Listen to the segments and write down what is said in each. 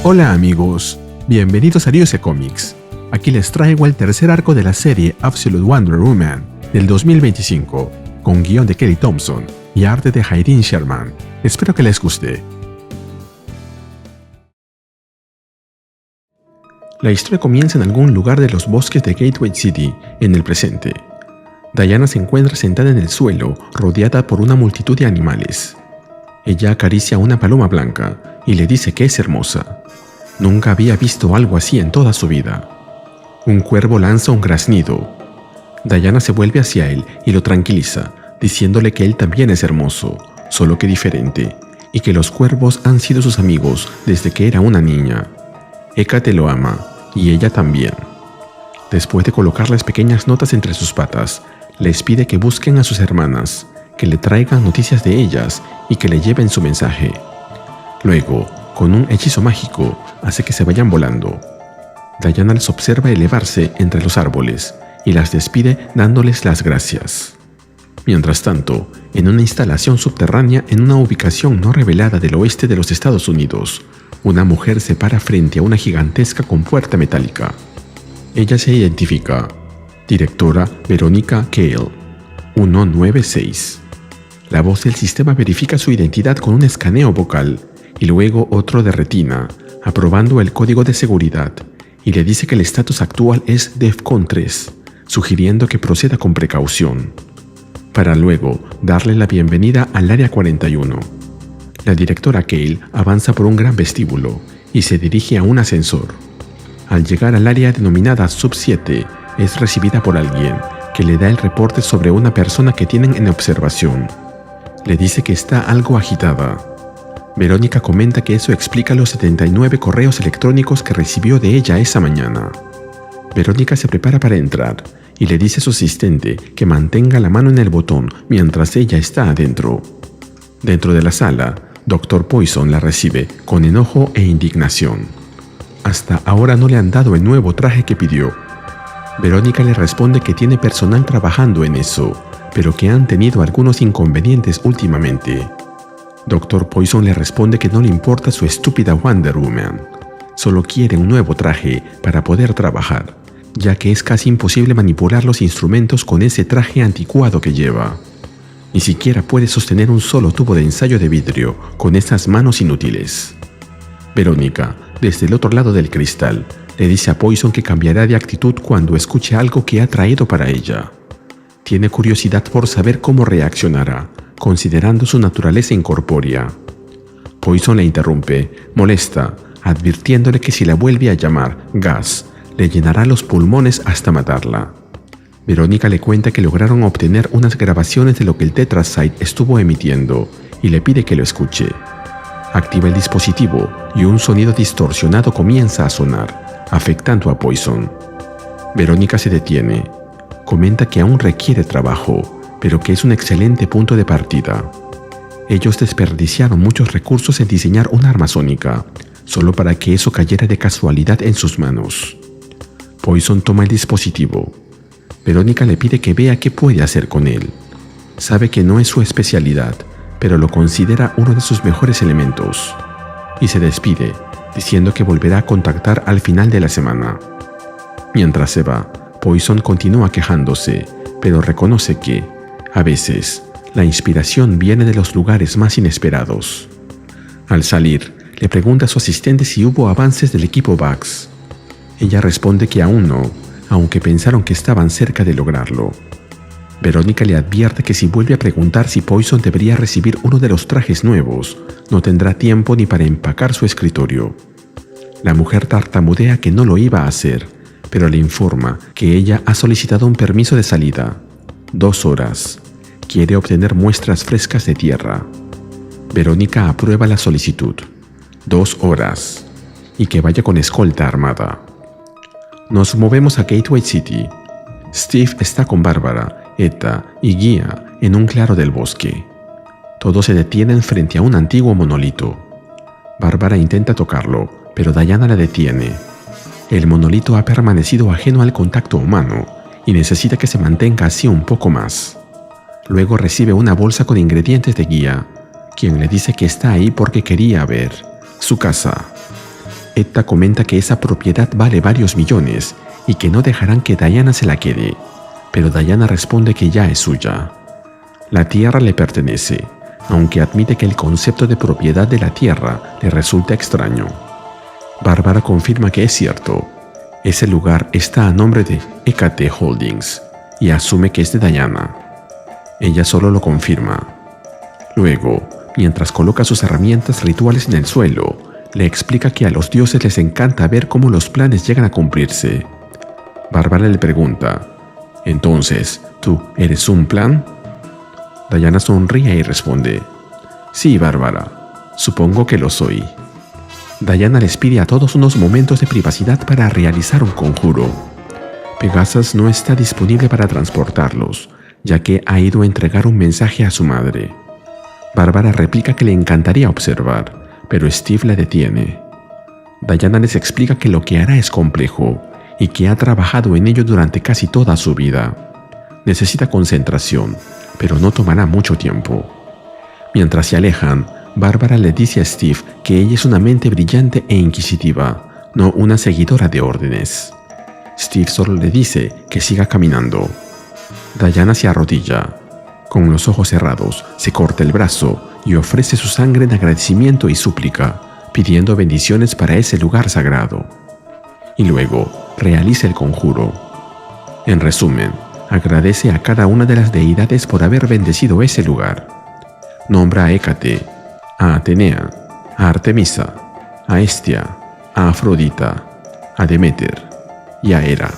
Hola amigos, bienvenidos a Ryusei Comics. Aquí les traigo el tercer arco de la serie Absolute Wonder Woman del 2025, con guión de Kelly Thompson y arte de Irene Sherman. Espero que les guste. La historia comienza en algún lugar de los bosques de Gateway City, en el presente. Diana se encuentra sentada en el suelo, rodeada por una multitud de animales. Ella acaricia a una paloma blanca y le dice que es hermosa. Nunca había visto algo así en toda su vida. Un cuervo lanza un graznido. Diana se vuelve hacia él y lo tranquiliza, diciéndole que él también es hermoso, solo que diferente, y que los cuervos han sido sus amigos desde que era una niña. Hécate lo ama, y ella también. Después de colocarles pequeñas notas entre sus patas, les pide que busquen a sus hermanas, que le traigan noticias de ellas y que le lleven su mensaje. Luego, con un hechizo mágico, hace que se vayan volando. Diana les observa elevarse entre los árboles y las despide dándoles las gracias. Mientras tanto, en una instalación subterránea en una ubicación no revelada del oeste de los Estados Unidos, una mujer se para frente a una gigantesca compuerta metálica. Ella se identifica: Directora Veronica Cale, 196. La voz del sistema verifica su identidad con un escaneo vocal y luego otro de retina, aprobando el código de seguridad, y le dice que el estatus actual es DEFCON 3, sugiriendo que proceda con precaución, para luego darle la bienvenida al Área 41. La directora Cale avanza por un gran vestíbulo y se dirige a un ascensor. Al llegar al área denominada Sub 7, es recibida por alguien que le da el reporte sobre una persona que tienen en observación. Le dice que está algo agitada. Verónica comenta que eso explica los 79 correos electrónicos que recibió de ella esa mañana. Verónica se prepara para entrar y le dice a su asistente que mantenga la mano en el botón mientras ella está adentro. Dentro de la sala, Dr. Poison la recibe con enojo e indignación. Hasta ahora no le han dado el nuevo traje que pidió. Verónica le responde que tiene personal trabajando en eso, pero que han tenido algunos inconvenientes últimamente. Dr. Poison le responde que no le importa su estúpida Wonder Woman. Solo quiere un nuevo traje para poder trabajar, ya que es casi imposible manipular los instrumentos con ese traje anticuado que lleva. Ni siquiera puede sostener un solo tubo de ensayo de vidrio con esas manos inútiles. Verónica, desde el otro lado del cristal, le dice a Poison que cambiará de actitud cuando escuche algo que ha traído para ella. Tiene curiosidad por saber cómo reaccionará, considerando su naturaleza incorpórea. Poison le interrumpe, molesta, advirtiéndole que si la vuelve a llamar gas, le llenará los pulmones hasta matarla. Verónica le cuenta que lograron obtener unas grabaciones de lo que el Tetrasite estuvo emitiendo y le pide que lo escuche. Activa el dispositivo y un sonido distorsionado comienza a sonar, afectando a Poison. Verónica se detiene. Comenta que aún requiere trabajo, pero que es un excelente punto de partida. Ellos desperdiciaron muchos recursos en diseñar una arma sónica, solo para que eso cayera de casualidad en sus manos. Poison toma el dispositivo. Verónica le pide que vea qué puede hacer con él. Sabe que no es su especialidad, pero lo considera uno de sus mejores elementos. Y se despide, diciendo que volverá a contactar al final de la semana. Mientras se va, Poison continúa quejándose, pero reconoce que, a veces, la inspiración viene de los lugares más inesperados. Al salir, le pregunta a su asistente si hubo avances del equipo Bugs. Ella responde que aún no, aunque pensaron que estaban cerca de lograrlo. Verónica le advierte que si vuelve a preguntar si Poison debería recibir uno de los trajes nuevos, no tendrá tiempo ni para empacar su escritorio. La mujer tartamudea que no lo iba a hacer, pero le informa que ella ha solicitado un permiso de salida. 2 horas. Quiere obtener muestras frescas de tierra. Verónica aprueba la solicitud. 2 horas. Y que vaya con escolta armada. Nos movemos a Gateway City. Steve está con Bárbara, Etta y Gia en un claro del bosque. Todos se detienen frente a un antiguo monolito. Bárbara intenta tocarlo, pero Diana la detiene. El monolito ha permanecido ajeno al contacto humano y necesita que se mantenga así un poco más. Luego recibe una bolsa con ingredientes de Gia, quien le dice que está ahí porque quería ver su casa. Etta comenta que esa propiedad vale varios millones y que no dejarán que Diana se la quede, pero Diana responde que ya es suya. La tierra le pertenece, aunque admite que el concepto de propiedad de la tierra le resulta extraño. Bárbara confirma que es cierto. Ese lugar está a nombre de Hecate Holdings y asume que es de Diana. Ella solo lo confirma. Luego, mientras coloca sus herramientas rituales en el suelo, le explica que a los dioses les encanta ver cómo los planes llegan a cumplirse. Bárbara le pregunta, «¿Entonces, tú eres un plan?» Diana sonríe y responde, «Sí, Bárbara, supongo que lo soy». Diana les pide a todos unos momentos de privacidad para realizar un conjuro. Pegasus no está disponible para transportarlos, ya que ha ido a entregar un mensaje a su madre. Bárbara replica que le encantaría observar, pero Steve la detiene. Diana les explica que lo que hará es complejo y que ha trabajado en ello durante casi toda su vida. Necesita concentración, pero no tomará mucho tiempo. Mientras se alejan, Bárbara le dice a Steve que ella es una mente brillante e inquisitiva, no una seguidora de órdenes. Steve solo le dice que siga caminando. Diana se arrodilla. Con los ojos cerrados, se corta el brazo y ofrece su sangre en agradecimiento y súplica, pidiendo bendiciones para ese lugar sagrado. Y luego realiza el conjuro. En resumen, agradece a cada una de las deidades por haber bendecido ese lugar. Nombra a Hécate, a Atenea, a Artemisa, a Hestia, a Afrodita, a Deméter y a Hera.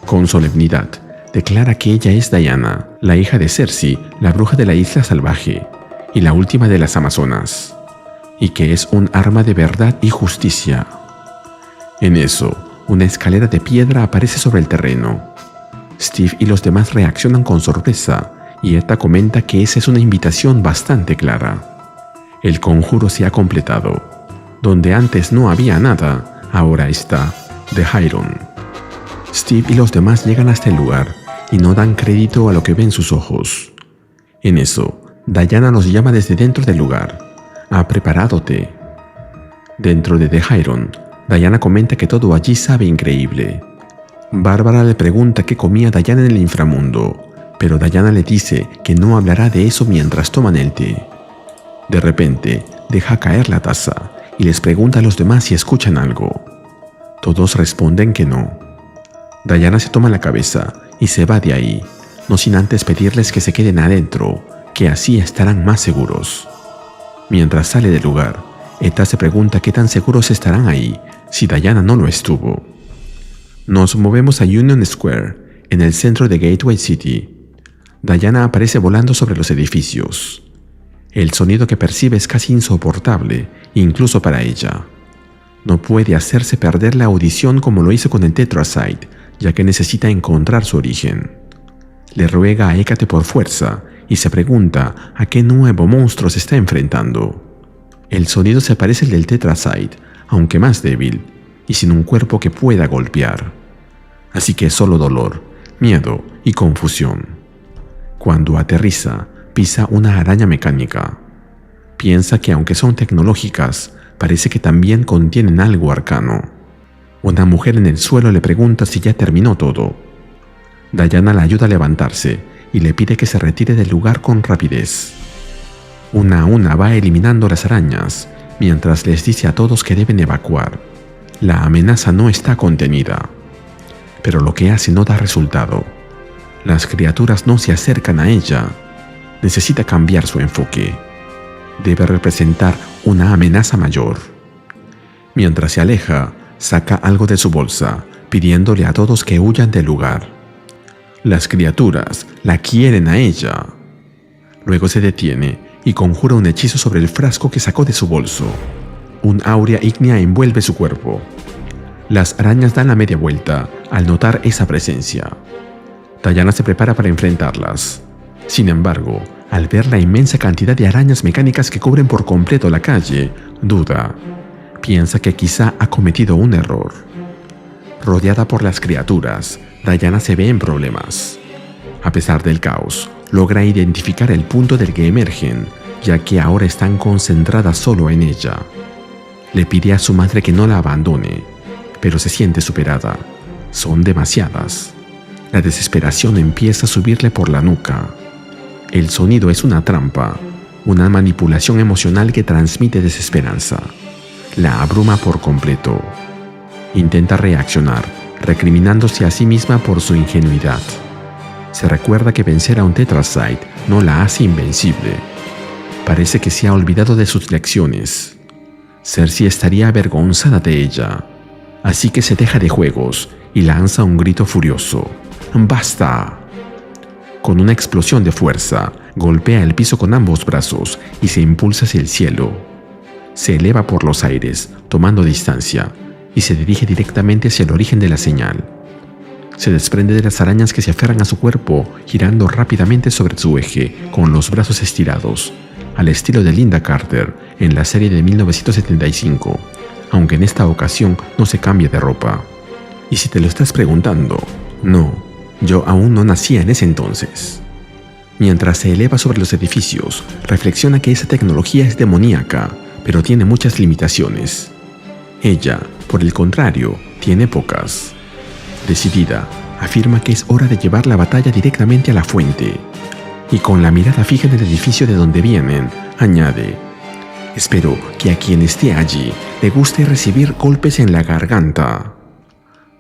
Con solemnidad, declara que ella es Diana, la hija de Circe, la bruja de la isla salvaje, y la última de las Amazonas, y que es un arma de verdad y justicia. En eso, una escalera de piedra aparece sobre el terreno. Steve y los demás reaccionan con sorpresa, y Etta comenta que esa es una invitación bastante clara. El conjuro se ha completado. Donde antes no había nada, ahora está The Hyron. Steve y los demás llegan hasta el lugar y no dan crédito a lo que ven sus ojos. En eso, Diana nos llama desde dentro del lugar. Ha preparado té. Dentro de The Hyron, Diana comenta que todo allí sabe increíble. Bárbara le pregunta qué comía Diana en el inframundo, pero Diana le dice que no hablará de eso mientras toman el té. De repente, deja caer la taza y les pregunta a los demás si escuchan algo. Todos responden que no. Diana se toma la cabeza y se va de ahí, no sin antes pedirles que se queden adentro, que así estarán más seguros. Mientras sale del lugar, Etta se pregunta qué tan seguros estarán ahí si Diana no lo estuvo. Nos movemos a Union Square, en el centro de Gateway City. Diana aparece volando sobre los edificios. El sonido que percibe es casi insoportable, incluso para ella. No puede hacerse perder la audición como lo hizo con el Tetrasite, ya que necesita encontrar su origen. Le ruega a Hécate por fuerza y se pregunta a qué nuevo monstruo se está enfrentando. El sonido se parece al del Tetrasite, aunque más débil, y sin un cuerpo que pueda golpear. Así que es solo dolor, miedo y confusión. Cuando aterriza, pisa una araña mecánica. Piensa que aunque son tecnológicas, parece que también contienen algo arcano. Una mujer en el suelo le pregunta si ya terminó todo. Diana la ayuda a levantarse y le pide que se retire del lugar con rapidez. Una a una va eliminando las arañas, mientras les dice a todos que deben evacuar. La amenaza no está contenida. Pero lo que hace no da resultado. Las criaturas no se acercan a ella. Necesita cambiar su enfoque. Debe representar una amenaza mayor. Mientras se aleja, saca algo de su bolsa, pidiéndole a todos que huyan del lugar. Las criaturas la quieren a ella. Luego se detiene y conjura un hechizo sobre el frasco que sacó de su bolso. Un áurea ígnea envuelve su cuerpo. Las arañas dan la media vuelta al notar esa presencia. Diana se prepara para enfrentarlas. Sin embargo, al ver la inmensa cantidad de arañas mecánicas que cubren por completo la calle, duda. Piensa que quizá ha cometido un error. Rodeada por las criaturas, Diana se ve en problemas. A pesar del caos, logra identificar el punto del que emergen, ya que ahora están concentradas solo en ella. Le pide a su madre que no la abandone, pero se siente superada. Son demasiadas. La desesperación empieza a subirle por la nuca. El sonido es una trampa, una manipulación emocional que transmite desesperanza. La abruma por completo. Intenta reaccionar, recriminándose a sí misma por su ingenuidad. Se recuerda que vencer a un Tetrasite no la hace invencible. Parece que se ha olvidado de sus lecciones. Cersei estaría avergonzada de ella, así que se deja de juegos y lanza un grito furioso. ¡Basta! Con una explosión de fuerza, golpea el piso con ambos brazos y se impulsa hacia el cielo. Se eleva por los aires, tomando distancia, y se dirige directamente hacia el origen de la señal. Se desprende de las arañas que se aferran a su cuerpo, girando rápidamente sobre su eje, con los brazos estirados, al estilo de Lynda Carter en la serie de 1975, aunque en esta ocasión no se cambia de ropa. Y si te lo estás preguntando, no, yo aún no nacía en ese entonces. Mientras se eleva sobre los edificios, reflexiona que esa tecnología es demoníaca, pero tiene muchas limitaciones. Ella, por el contrario, tiene pocas. Decidida, afirma que es hora de llevar la batalla directamente a la fuente. Y con la mirada fija en el edificio de donde vienen, añade: espero que a quien esté allí le guste recibir golpes en la garganta.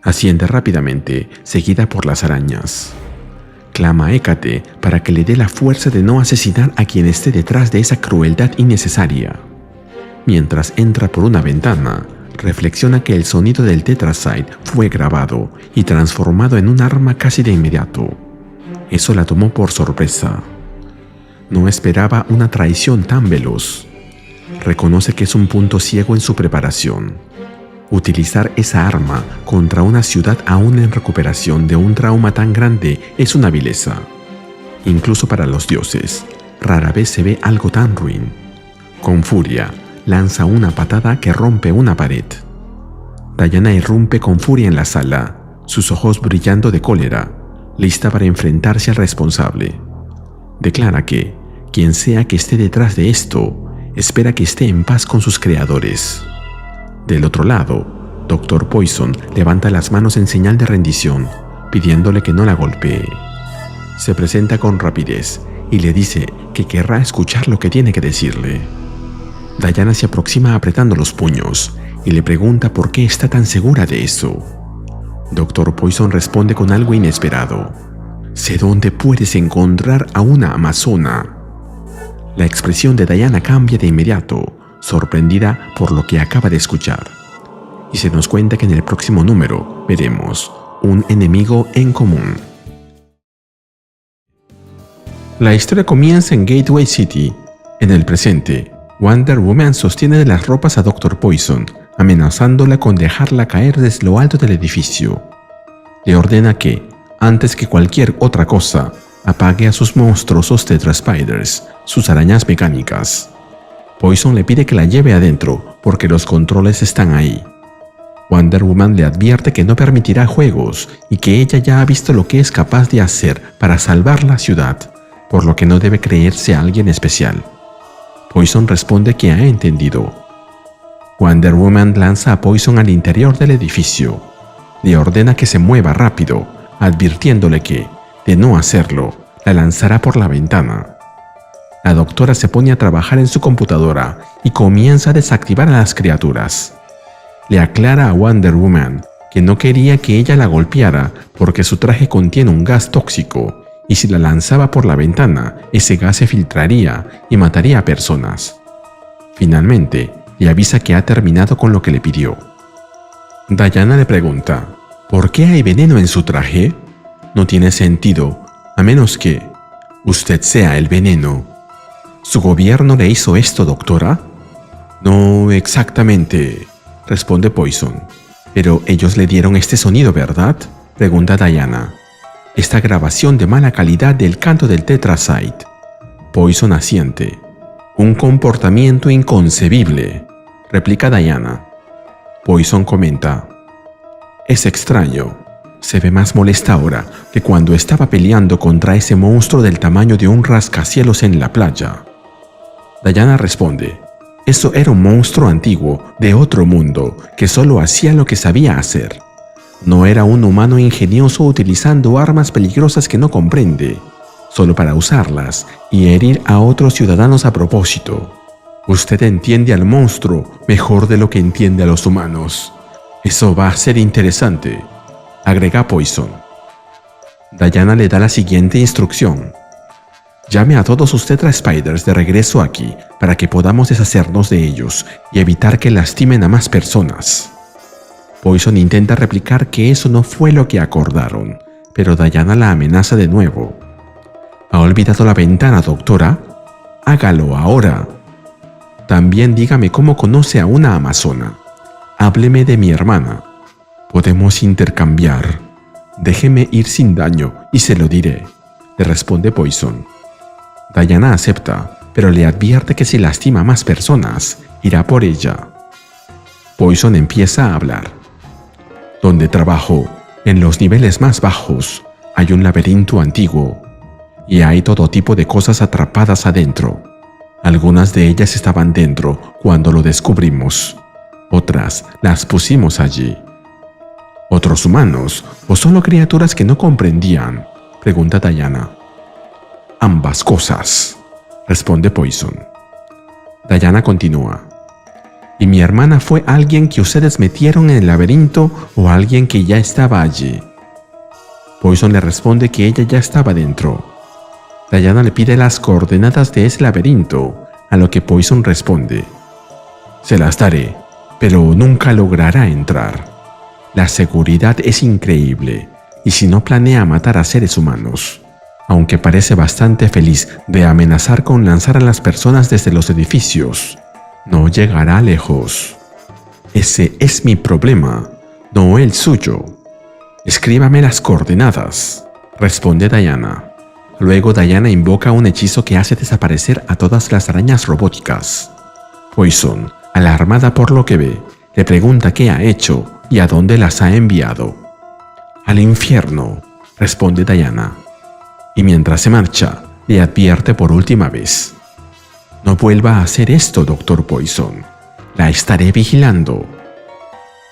Asciende rápidamente, seguida por las arañas. Clama a Hécate para que le dé la fuerza de no asesinar a quien esté detrás de esa crueldad innecesaria. Mientras entra por una ventana, reflexiona que el sonido del Tetrasite fue grabado y transformado en un arma casi de inmediato. Eso la tomó por sorpresa. No esperaba una traición tan veloz. Reconoce que es un punto ciego en su preparación. Utilizar esa arma contra una ciudad aún en recuperación de un trauma tan grande es una vileza. Incluso para los dioses, rara vez se ve algo tan ruin. Con furia, lanza una patada que rompe una pared. Diana irrumpe con furia en la sala, sus ojos brillando de cólera, lista para enfrentarse al responsable. Declara que, quien sea que esté detrás de esto, espera que esté en paz con sus creadores. Del otro lado, Dr. Poison levanta las manos en señal de rendición, pidiéndole que no la golpee. Se presenta con rapidez y le dice que querrá escuchar lo que tiene que decirle. Diana se aproxima apretando los puños y le pregunta por qué está tan segura de eso. Dr. Poison responde con algo inesperado: sé dónde puedes encontrar a una amazona. La expresión de Diana cambia de inmediato, sorprendida por lo que acaba de escuchar. Y se nos cuenta que en el próximo número veremos un enemigo en común. La historia comienza en Gateway City. En el presente, Wonder Woman sostiene de las ropas a Dr. Poison, amenazándola con dejarla caer desde lo alto del edificio. Le ordena que, antes que cualquier otra cosa, apague a sus monstruosos Tetra Spiders, sus arañas mecánicas. Poison le pide que la lleve adentro porque los controles están ahí. Wonder Woman le advierte que no permitirá juegos y que ella ya ha visto lo que es capaz de hacer para salvar la ciudad, por lo que no debe creerse a alguien especial. Poison responde que ha entendido. Wonder Woman lanza a Poison al interior del edificio. Le ordena que se mueva rápido, advirtiéndole que, de no hacerlo, la lanzará por la ventana. La doctora se pone a trabajar en su computadora y comienza a desactivar a las criaturas. Le aclara a Wonder Woman que no quería que ella la golpeara porque su traje contiene un gas tóxico y si la lanzaba por la ventana, ese gas se filtraría y mataría a personas. Finalmente, le avisa que ha terminado con lo que le pidió. Diana le pregunta: ¿por qué hay veneno en su traje? No tiene sentido, a menos que usted sea el veneno. ¿Su gobierno le hizo esto, doctora? No exactamente, responde Poison. Pero ellos le dieron este sonido, ¿verdad? Pregunta Diana. Esta grabación de mala calidad del canto del Tetrasite. Poison asiente. Un comportamiento inconcebible, replica Diana. Poison comenta: es extraño. Se ve más molesta ahora que cuando estaba peleando contra ese monstruo del tamaño de un rascacielos en la playa. Diana responde: Eso era un monstruo antiguo, de otro mundo, que solo hacía lo que sabía hacer. No era un humano ingenioso utilizando armas peligrosas que no comprende, solo para usarlas y herir a otros ciudadanos a propósito. Usted entiende al monstruo mejor de lo que entiende a los humanos. Eso va a ser interesante, agrega Poison. Diana le da la siguiente instrucción. Llame a todos sus Tetra Spiders de regreso aquí para que podamos deshacernos de ellos y evitar que lastimen a más personas. Poison intenta replicar que eso no fue lo que acordaron, pero Diana la amenaza de nuevo. ¿Ha olvidado la ventana, doctora? Hágalo ahora. También dígame cómo conoce a una amazona. Hábleme de mi hermana. Podemos intercambiar. Déjeme ir sin daño y se lo diré, le responde Poison. Diana acepta, pero le advierte que si lastima a más personas, irá por ella. Poison empieza a hablar. Donde trabajo, en los niveles más bajos, hay un laberinto antiguo y hay todo tipo de cosas atrapadas adentro. Algunas de ellas estaban dentro cuando lo descubrimos. Otras las pusimos allí. ¿Otros humanos o solo criaturas que no comprendían?, pregunta Diana. Ambas cosas, responde Poison. Diana continúa. ¿Y mi hermana fue alguien que ustedes metieron en el laberinto o alguien que ya estaba allí? Poison le responde que ella ya estaba dentro. Diana le pide las coordenadas de ese laberinto, a lo que Poison responde. Se las daré, pero nunca logrará entrar. La seguridad es increíble, y si no planea matar a seres humanos, aunque parece bastante feliz de amenazar con lanzar a las personas desde los edificios, no llegará lejos. Ese es mi problema, no el suyo. Escríbame las coordenadas, responde Diana. Luego Diana invoca un hechizo que hace desaparecer a todas las arañas robóticas. Poison, alarmada por lo que ve, le pregunta qué ha hecho y a dónde las ha enviado. Al infierno, responde Diana. Y mientras se marcha, le advierte por última vez. No vuelva a hacer esto, Dr. Poison. La estaré vigilando.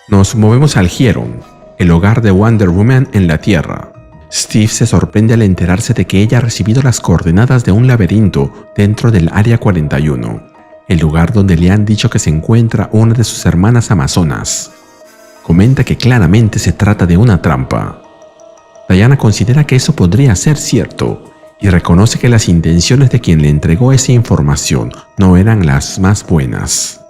Nos movemos al Hieron, el hogar de Wonder Woman en la Tierra. Steve se sorprende al enterarse de que ella ha recibido las coordenadas de un laberinto dentro del Área 41, el lugar donde le han dicho que se encuentra una de sus hermanas amazonas. Comenta que claramente se trata de una trampa. Diana considera que eso podría ser cierto y reconoce que las intenciones de quien le entregó esa información no eran las más buenas.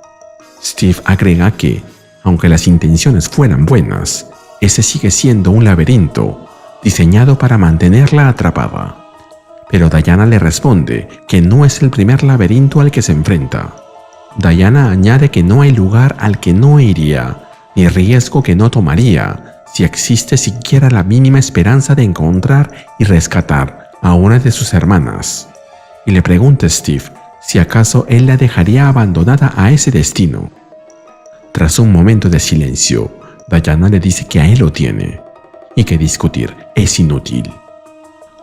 Steve agrega que, aunque las intenciones fueran buenas, ese sigue siendo un laberinto diseñado para mantenerla atrapada. Pero Diana le responde que no es el primer laberinto al que se enfrenta. Diana añade que no hay lugar al que no iría, ni riesgo que no tomaría, si existe siquiera la mínima esperanza de encontrar y rescatar a una de sus hermanas. Y le pregunta a Steve si acaso él la dejaría abandonada a ese destino. Tras un momento de silencio, Diana le dice que a él lo tiene y que discutir es inútil.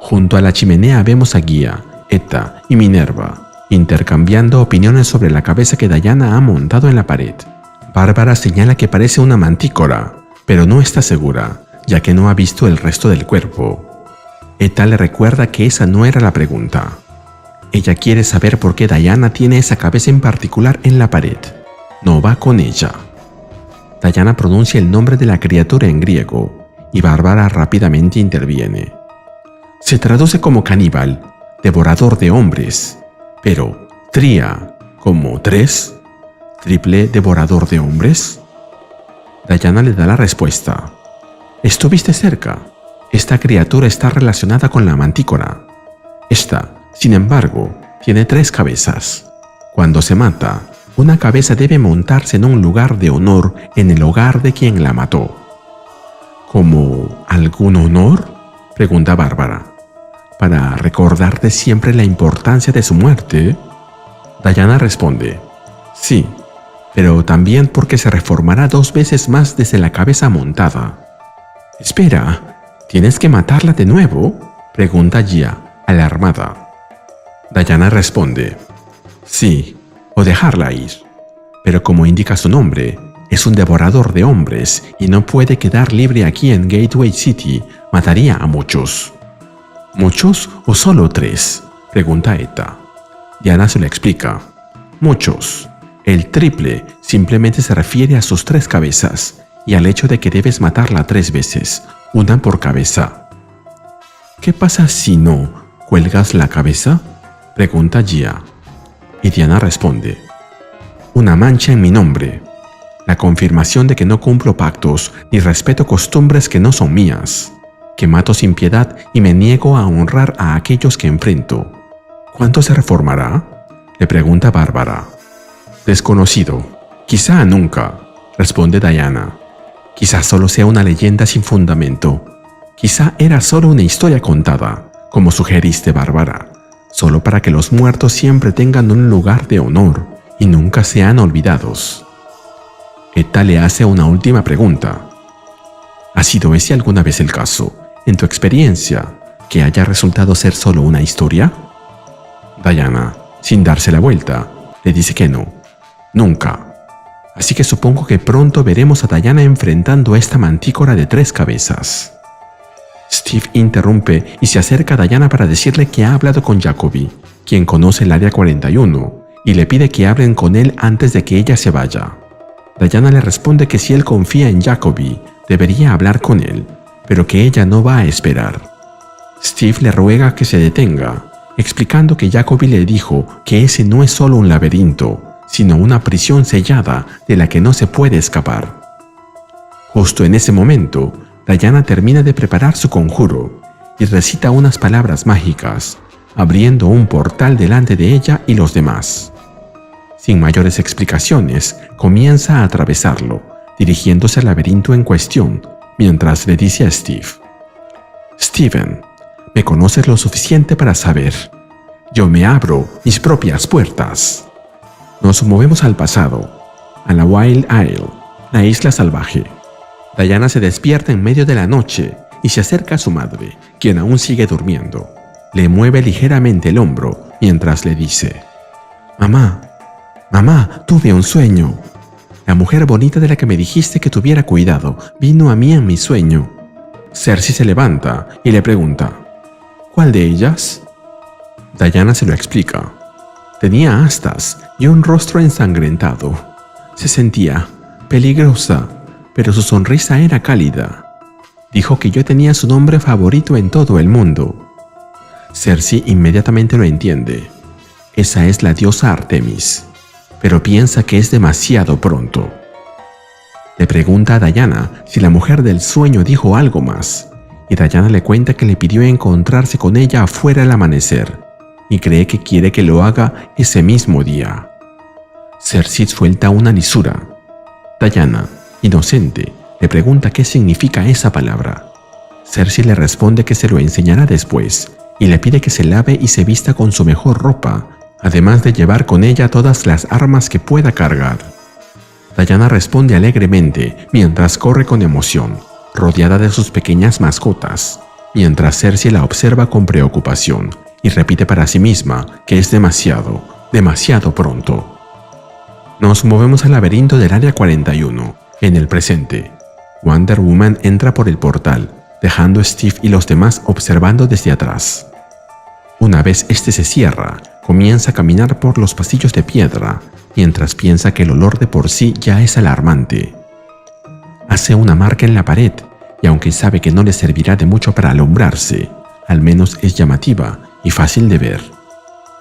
Junto a la chimenea vemos a Gia, Etta y Minerva intercambiando opiniones sobre la cabeza que Diana ha montado en la pared. Bárbara señala que parece una mantícora, pero no está segura, ya que no ha visto el resto del cuerpo. Etta le recuerda que esa no era la pregunta. Ella quiere saber por qué Diana tiene esa cabeza en particular en la pared. No va con ella. Diana pronuncia el nombre de la criatura en griego, y Bárbara rápidamente interviene. Se traduce como caníbal, devorador de hombres, pero tria, como tres, triple devorador de hombres. Diana le da la respuesta. Estuviste cerca. Esta criatura está relacionada con la mantícora. Esta, sin embargo, tiene 3 cabezas. Cuando se mata, una cabeza debe montarse en un lugar de honor en el hogar de quien la mató. ¿Como algún honor?, pregunta Bárbara. ¿Para recordarte siempre la importancia de su muerte? Diana responde, sí, pero también porque se reformará 2 veces más desde la cabeza montada. Espera, ¿tienes que matarla de nuevo?, pregunta Gia, alarmada. Diana responde, sí, o dejarla ir. Pero como indica su nombre, es un devorador de hombres y no puede quedar libre aquí en Gateway City. Mataría a muchos. ¿Muchos o solo 3? Pregunta Etta. Diana se lo explica. Muchos. El triple simplemente se refiere a sus 3 cabezas y al hecho de que debes matarla 3 veces, una por cabeza. ¿Qué pasa si no cuelgas la cabeza? Pregunta Gia. Y Diana responde. Una mancha en mi nombre. La confirmación de que no cumplo pactos ni respeto costumbres que no son mías. Que mato sin piedad y me niego a honrar a aquellos que enfrento. ¿Cuánto se reformará? Le pregunta Bárbara. Desconocido. Quizá nunca, responde Diana. Quizá solo sea una leyenda sin fundamento. Quizá era solo una historia contada, como sugeriste, Bárbara, solo para que los muertos siempre tengan un lugar de honor y nunca sean olvidados. Etta le hace una última pregunta. ¿Ha sido ese alguna vez el caso, en tu experiencia, que haya resultado ser solo una historia? Diana, sin darse la vuelta, le dice que no. Nunca. Así que supongo que pronto veremos a Diana enfrentando a esta mantícora de 3 cabezas. Steve interrumpe y se acerca a Diana para decirle que ha hablado con Jacoby, quien conoce el Área 41, y le pide que hablen con él antes de que ella se vaya. Diana le responde que si él confía en Jacoby, debería hablar con él, pero que ella no va a esperar. Steve le ruega que se detenga, explicando que Jacoby le dijo que ese no es solo un laberinto, sino una prisión sellada de la que no se puede escapar. Justo en ese momento, Diana termina de preparar su conjuro y recita unas palabras mágicas, abriendo un portal delante de ella y los demás. Sin mayores explicaciones, comienza a atravesarlo, dirigiéndose al laberinto en cuestión, mientras le dice a Steve: Steven, me conoces lo suficiente para saber. Yo me abro mis propias puertas. Nos movemos al pasado, a la Wild Isle, la isla salvaje. Diana se despierta en medio de la noche y se acerca a su madre, quien aún sigue durmiendo. Le mueve ligeramente el hombro mientras le dice: Mamá, tuve un sueño. La mujer bonita de la que me dijiste que tuviera cuidado vino a mí en mi sueño. Cersei se levanta y le pregunta: ¿Cuál de ellas? Diana se lo explica. Tenía astas y un rostro ensangrentado. Se sentía peligrosa, pero su sonrisa era cálida. Dijo que yo tenía su nombre favorito en todo el mundo. Cersei inmediatamente lo entiende. Esa es la diosa Artemis, pero piensa que es demasiado pronto. Le pregunta a Diana si la mujer del sueño dijo algo más, y Diana le cuenta que le pidió encontrarse con ella afuera al amanecer, y cree que quiere que lo haga ese mismo día. Cersei suelta una lisura. Diana, inocente, le pregunta qué significa esa palabra. Cersei le responde que se lo enseñará después, y le pide que se lave y se vista con su mejor ropa, además de llevar con ella todas las armas que pueda cargar. Diana responde alegremente mientras corre con emoción, rodeada de sus pequeñas mascotas, mientras Cersei la observa con preocupación y repite para sí misma que es demasiado pronto. Nos movemos al laberinto del Área 41, en el presente. Wonder Woman entra por el portal, dejando a Steve y los demás observando desde atrás. Una vez este se cierra, comienza a caminar por los pasillos de piedra, mientras piensa que el olor de por sí ya es alarmante. Hace una marca en la pared, y aunque sabe que no le servirá de mucho para alumbrarse, al menos es llamativa y fácil de ver.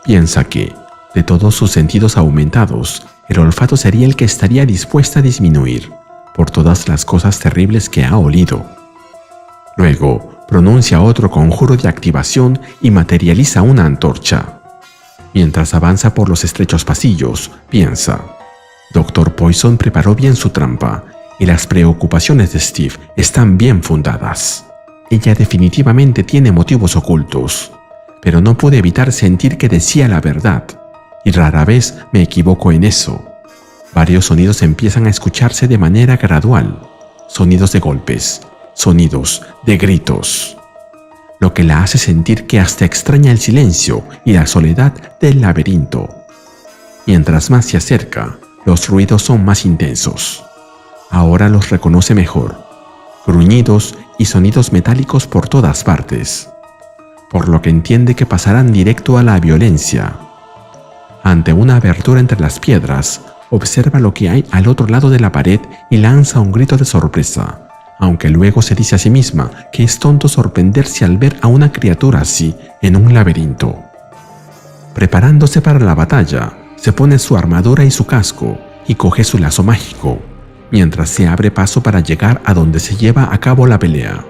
Piensa que, de todos sus sentidos aumentados, el olfato sería el que estaría dispuesta a disminuir, por todas las cosas terribles que ha olido. Luego, pronuncia otro conjuro de activación y materializa una antorcha. Mientras avanza por los estrechos pasillos, piensa: Dr. Poison preparó bien su trampa y las preocupaciones de Steve están bien fundadas. Ella definitivamente tiene motivos ocultos, pero no pude evitar sentir que decía la verdad, y rara vez me equivoco en eso. Varios sonidos empiezan a escucharse de manera gradual, sonidos de golpes, sonidos de gritos, lo que la hace sentir que hasta extraña el silencio y la soledad del laberinto. Mientras más se acerca, los ruidos son más intensos. Ahora los reconoce mejor. Gruñidos y sonidos metálicos por todas partes, por lo que entiende que pasarán directo a la violencia. Ante una abertura entre las piedras, observa lo que hay al otro lado de la pared y lanza un grito de sorpresa, aunque luego se dice a sí misma que es tonto sorprenderse al ver a una criatura así en un laberinto. Preparándose para la batalla, se pone su armadura y su casco y coge su lazo mágico, mientras se abre paso para llegar a donde se lleva a cabo la pelea.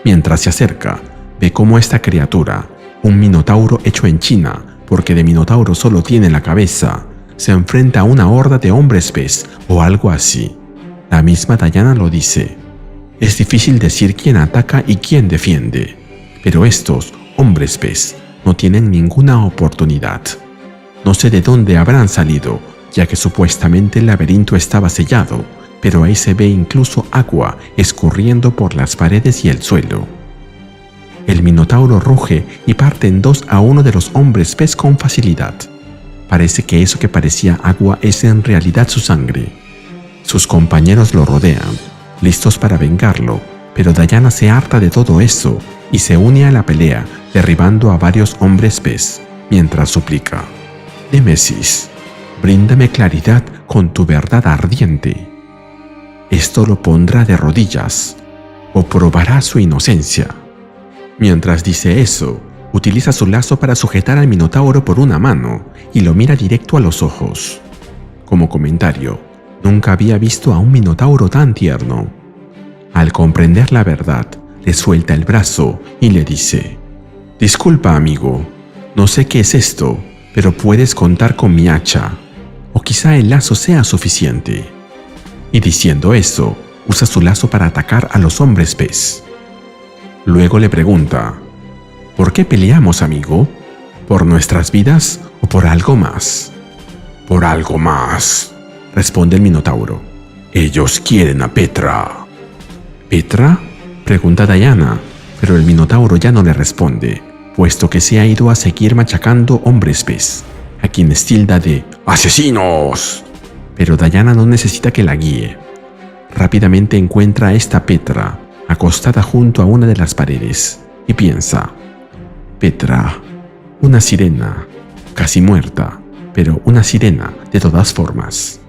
Mientras se acerca, ve cómo esta criatura, un minotauro hecho en China, porque de minotauro solo tiene la cabeza, se enfrenta a una horda de hombres pez o algo así. La misma Diana lo dice. Es difícil decir quién ataca y quién defiende, pero estos hombres pez no tienen ninguna oportunidad. No sé de dónde habrán salido, ya que supuestamente el laberinto estaba sellado, pero ahí se ve incluso agua escurriendo por las paredes y el suelo. El minotauro ruge y parte en dos a uno de los hombres pez con facilidad. Parece que eso que parecía agua es en realidad su sangre. Sus compañeros lo rodean, listos para vengarlo, pero Diana se harta de todo eso y se une a la pelea, derribando a varios hombres pez, mientras suplica: «Némesis, bríndame claridad con tu verdad ardiente. Esto lo pondrá de rodillas o probará su inocencia». Mientras dice eso, utiliza su lazo para sujetar al minotauro por una mano y lo mira directo a los ojos. Como comentario, nunca había visto a un minotauro tan tierno. Al comprender la verdad, le suelta el brazo y le dice: «Disculpa, amigo, no sé qué es esto, pero puedes contar con mi hacha, o quizá el lazo sea suficiente». Y diciendo eso, usa su lazo para atacar a los hombres pez. Luego le pregunta: «¿Por qué peleamos, amigo? ¿Por nuestras vidas o por algo más?» «Por algo más», responde el minotauro. «Ellos quieren a Petra». «¿Petra?», pregunta Diana, pero el minotauro ya no le responde, puesto que se ha ido a seguir machacando hombres pez, a quienes tilda de «asesinos». Pero Diana no necesita que la guíe. Rápidamente encuentra a esta Petra, acostada junto a una de las paredes, y piensa: «Petra, una sirena, casi muerta, pero una sirena de todas formas».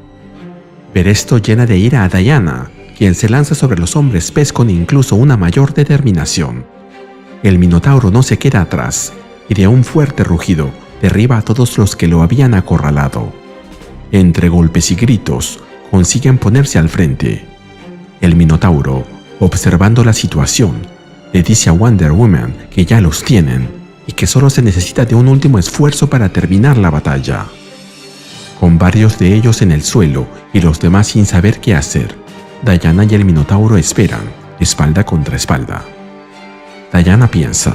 Ver esto llena de ira a Diana, quien se lanza sobre los hombres pez con incluso una mayor determinación. El minotauro no se queda atrás, y de un fuerte rugido derriba a todos los que lo habían acorralado. Entre golpes y gritos, consiguen ponerse al frente. El minotauro, observando la situación, le dice a Wonder Woman que ya los tienen y que solo se necesita de un último esfuerzo para terminar la batalla. Con varios de ellos en el suelo y los demás sin saber qué hacer, Diana y el minotauro esperan, espalda contra espalda. Diana piensa: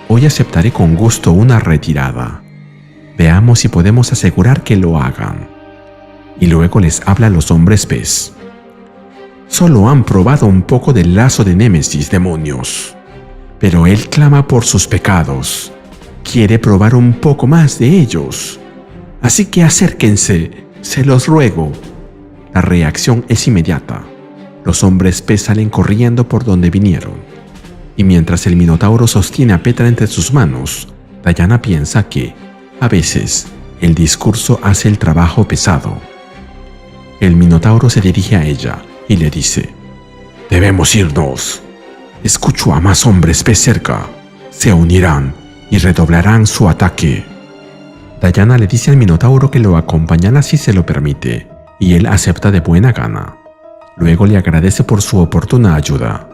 «Hoy aceptaré con gusto una retirada. Veamos si podemos asegurar que lo hagan». Y luego les habla a los hombres pez. «Solo han probado un poco del lazo de Némesis, demonios. Pero él clama por sus pecados. Quiere probar un poco más de ellos. Así que acérquense, se los ruego». La reacción es inmediata. Los hombres pez salen corriendo por donde vinieron. Y mientras el minotauro sostiene a Petra entre sus manos, Diana piensa que, a veces, el discurso hace el trabajo pesado. El minotauro se dirige a ella y le dice: «Debemos irnos. Escucho a más hombres pez cerca. Se unirán y redoblarán su ataque». Diana le dice al minotauro que lo acompañará si se lo permite, y él acepta de buena gana. Luego le agradece por su oportuna ayuda.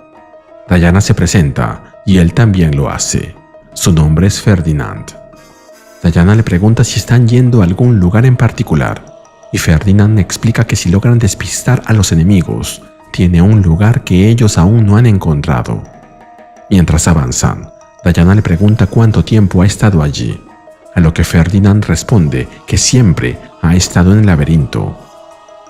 Diana se presenta y él también lo hace. Su nombre es Ferdinand. Diana le pregunta si están yendo a algún lugar en particular, y Ferdinand explica que si logran despistar a los enemigos, tiene un lugar que ellos aún no han encontrado. Mientras avanzan, Diana le pregunta cuánto tiempo ha estado allí, a lo que Ferdinand responde que siempre ha estado en el laberinto.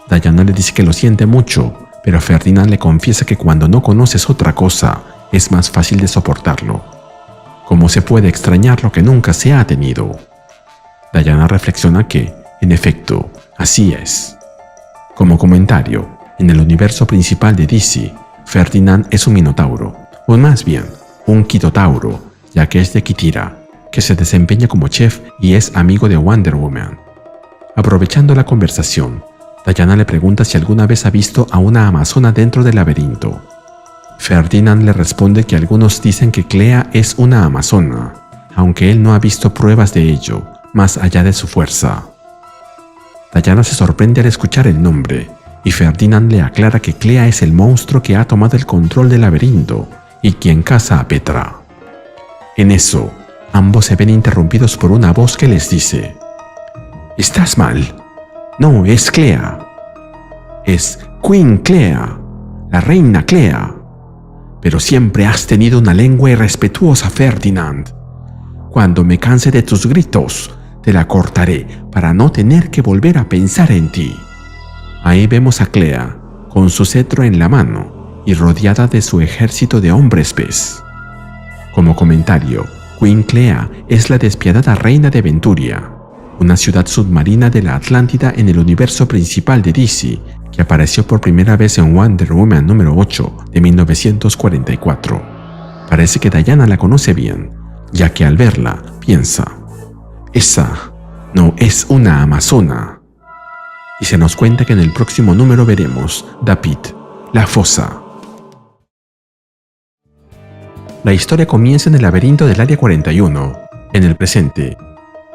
Diana le dice que lo siente mucho, pero Ferdinand le confiesa que cuando no conoces otra cosa, es más fácil de soportarlo. ¿Cómo se puede extrañar lo que nunca se ha tenido? Diana reflexiona que, en efecto, así es. Como comentario, en el universo principal de DC, Ferdinand es un minotauro, o más bien, un quitotauro, ya que es de Quitira, que se desempeña como chef y es amigo de Wonder Woman. Aprovechando la conversación, Diana le pregunta si alguna vez ha visto a una amazona dentro del laberinto. Ferdinand le responde que algunos dicen que Clea es una amazona, aunque él no ha visto pruebas de ello, más allá de su fuerza. Diana se sorprende al escuchar el nombre, y Ferdinand le aclara que Clea es el monstruo que ha tomado el control del laberinto y quien caza a Petra. En eso, ambos se ven interrumpidos por una voz que les dice: «¿Estás mal? No, es Clea. Es Queen Clea, la reina Clea. Pero siempre has tenido una lengua irrespetuosa, Ferdinand. Cuando me canse de tus gritos, te la cortaré para no tener que volver a pensar en ti». Ahí vemos a Clea, con su cetro en la mano y rodeada de su ejército de hombres pez. Como comentario, Queen Clea es la despiadada reina de Venturia, una ciudad submarina de la Atlántida en el universo principal de DC, que apareció por primera vez en Wonder Woman número 8 de 1944. Parece que Diana la conoce bien, ya que al verla piensa: «Esa no es una amazona». Y se nos cuenta que en el próximo número veremos The Pit, la fosa. La historia comienza en el laberinto del Área 41, en el presente.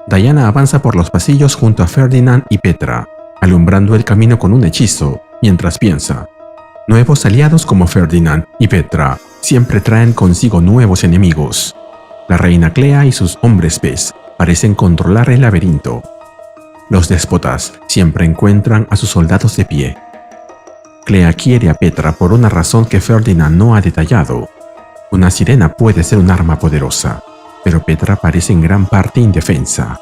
Diana avanza por los pasillos junto a Ferdinand y Petra, alumbrando el camino con un hechizo, mientras piensa: nuevos aliados como Ferdinand y Petra siempre traen consigo nuevos enemigos. La reina Clea y sus hombres pez parecen controlar el laberinto. Los déspotas siempre encuentran a sus soldados de pie. Clea quiere a Petra por una razón que Ferdinand no ha detallado. Una sirena puede ser un arma poderosa, pero Petra parece en gran parte indefensa.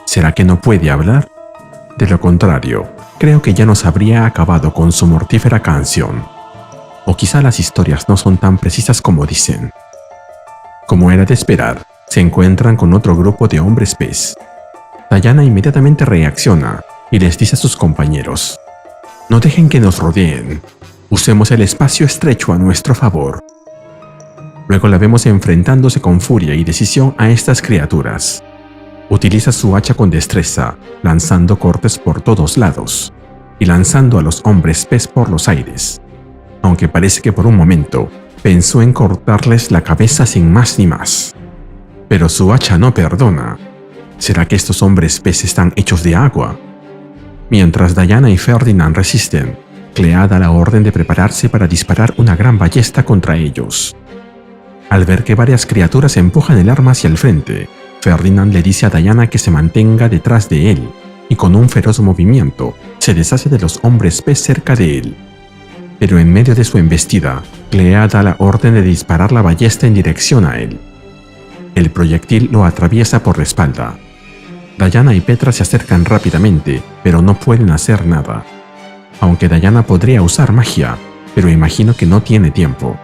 ¿Será que no puede hablar? De lo contrario, creo que ya nos habría acabado con su mortífera canción. O quizá las historias no son tan precisas como dicen. Como era de esperar, se encuentran con otro grupo de hombres pez. Diana inmediatamente reacciona y les dice a sus compañeros: «No dejen que nos rodeen. Usemos el espacio estrecho a nuestro favor». Luego la vemos enfrentándose con furia y decisión a estas criaturas. Utiliza su hacha con destreza, lanzando cortes por todos lados y lanzando a los hombres pez por los aires. Aunque parece que por un momento pensó en cortarles la cabeza sin más ni más. Pero su hacha no perdona. ¿Será que estos hombres pez están hechos de agua? Mientras Diana y Ferdinand resisten, Clea da la orden de prepararse para disparar una gran ballesta contra ellos. Al ver que varias criaturas empujan el arma hacia el frente, Ferdinand le dice a Diana que se mantenga detrás de él, y con un feroz movimiento se deshace de los hombres pez cerca de él. Pero en medio de su embestida, Clea da la orden de disparar la ballesta en dirección a él. El proyectil lo atraviesa por la espalda. Diana y Petra se acercan rápidamente, pero no pueden hacer nada. Aunque Diana podría usar magia, pero imagino que no tiene tiempo.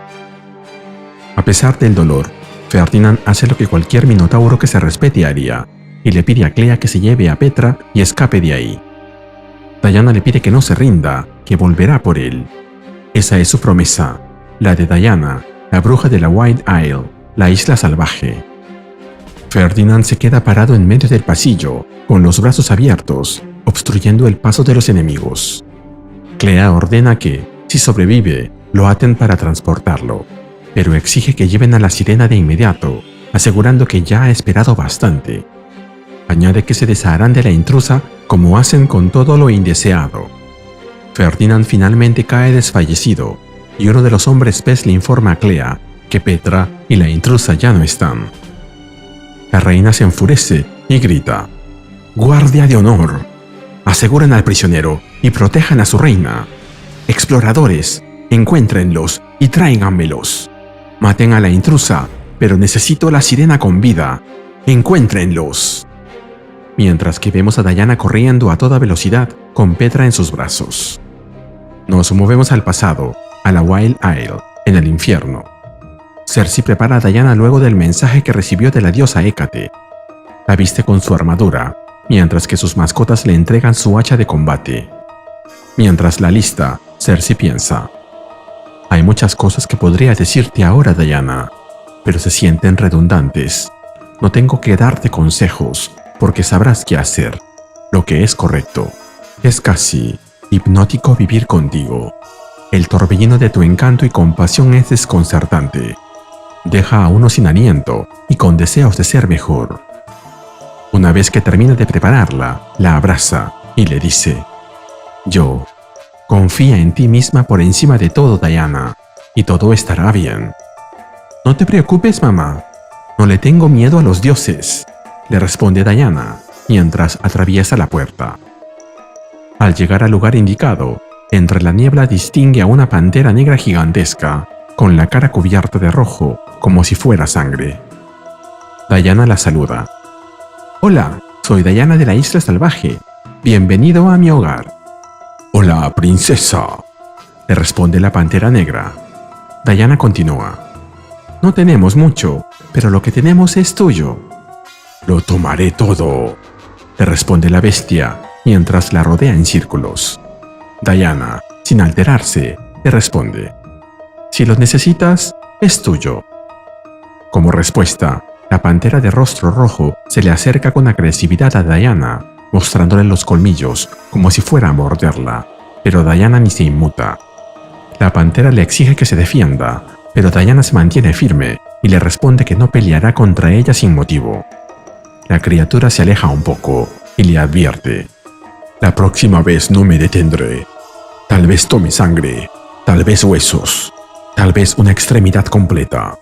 A pesar del dolor, Ferdinand hace lo que cualquier minotauro que se respete haría, y le pide a Clea que se lleve a Petra y escape de ahí. Diana le pide que no se rinda, que volverá por él. Esa es su promesa, la de Diana, la bruja de la Wild Isle, la isla salvaje. Ferdinand se queda parado en medio del pasillo, con los brazos abiertos, obstruyendo el paso de los enemigos. Clea ordena que, si sobrevive, lo aten para transportarlo, pero exige que lleven a la sirena de inmediato, asegurando que ya ha esperado bastante. Añade que se desharán de la intrusa como hacen con todo lo indeseado. Ferdinand finalmente cae desfallecido, y uno de los hombres pez le informa a Clea que Petra y la intrusa ya no están. La reina se enfurece y grita: «¡Guardia de honor! Aseguren al prisionero y protejan a su reina. Exploradores, encuéntrenlos y tráiganmelos. Maten a la intrusa, pero necesito la sirena con vida. Encuéntrenlos». Mientras que vemos a Diana corriendo a toda velocidad con Petra en sus brazos. Nos movemos al pasado, a la Wild Isle, en el infierno. Cersei prepara a Diana luego del mensaje que recibió de la diosa Hécate. La viste con su armadura, mientras que sus mascotas le entregan su hacha de combate. Mientras la lista, Cersei piensa: hay muchas cosas que podría decirte ahora, Diana, pero se sienten redundantes. No tengo que darte consejos, porque sabrás qué hacer, lo que es correcto. Es casi hipnótico vivir contigo. El torbellino de tu encanto y compasión es desconcertante. Deja a uno sin aliento y con deseos de ser mejor. Una vez que termina de prepararla, la abraza y le dice: yo, confía en ti misma por encima de todo, Diana, y todo estará bien. No te preocupes, mamá. No le tengo miedo a los dioses, le responde Diana mientras atraviesa la puerta. Al llegar al lugar indicado, entre la niebla distingue a una pantera negra gigantesca, con la cara cubierta de rojo, como si fuera sangre. Diana la saluda. Hola, soy Diana de la Isla Salvaje. Bienvenido a mi hogar. Hola, princesa, le responde la pantera negra. Diana continúa. No tenemos mucho, pero lo que tenemos es tuyo. Lo tomaré todo, le responde la bestia mientras la rodea en círculos. Diana, sin alterarse, le responde: si lo necesitas, es tuyo. Como respuesta, la pantera de rostro rojo se le acerca con agresividad a Diana, mostrándole los colmillos como si fuera a morderla, pero Diana ni se inmuta. La pantera le exige que se defienda, pero Diana se mantiene firme y le responde que no peleará contra ella sin motivo. La criatura se aleja un poco y le advierte: la próxima vez no me detendré. Tal vez tome sangre, tal vez huesos, tal vez una extremidad completa.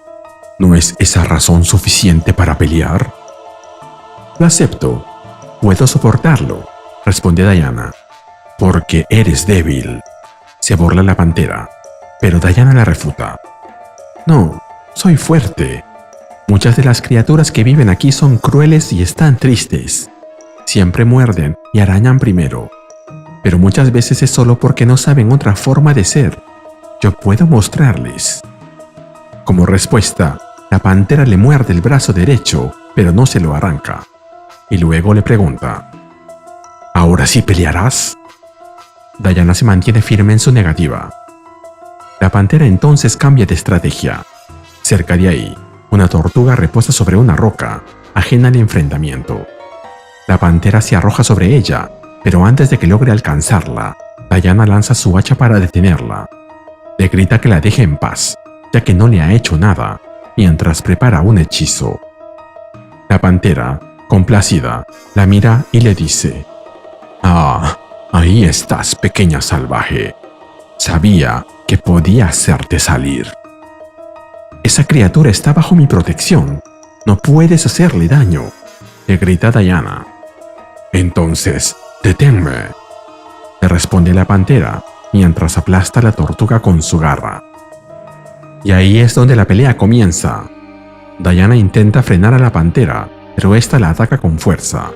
¿No es esa razón suficiente para pelear? Lo acepto. Puedo soportarlo, responde Diana. Porque eres débil, se burla la pantera, pero Diana la refuta. No, soy fuerte. Muchas de las criaturas que viven aquí son crueles y están tristes. Siempre muerden y arañan primero. Pero muchas veces es solo porque no saben otra forma de ser. Yo puedo mostrarles. Como respuesta, la pantera le muerde el brazo derecho, pero no se lo arranca. Y luego le pregunta: ¿ahora sí pelearás? Diana se mantiene firme en su negativa. La pantera entonces cambia de estrategia. Cerca de ahí, una tortuga reposa sobre una roca, ajena al enfrentamiento. La pantera se arroja sobre ella, pero antes de que logre alcanzarla, Diana lanza su hacha para detenerla. Le grita que la deje en paz, ya que no le ha hecho nada, mientras prepara un hechizo. La pantera, complacida, la mira y le dice: ah, ahí estás, pequeña salvaje. Sabía que podía hacerte salir. Esa criatura está bajo mi protección. No puedes hacerle daño, le grita Diana. Entonces, deténme, le responde la pantera mientras aplasta a la tortuga con su garra. Y ahí es donde la pelea comienza. Diana intenta frenar a la pantera, pero esta la ataca con fuerza.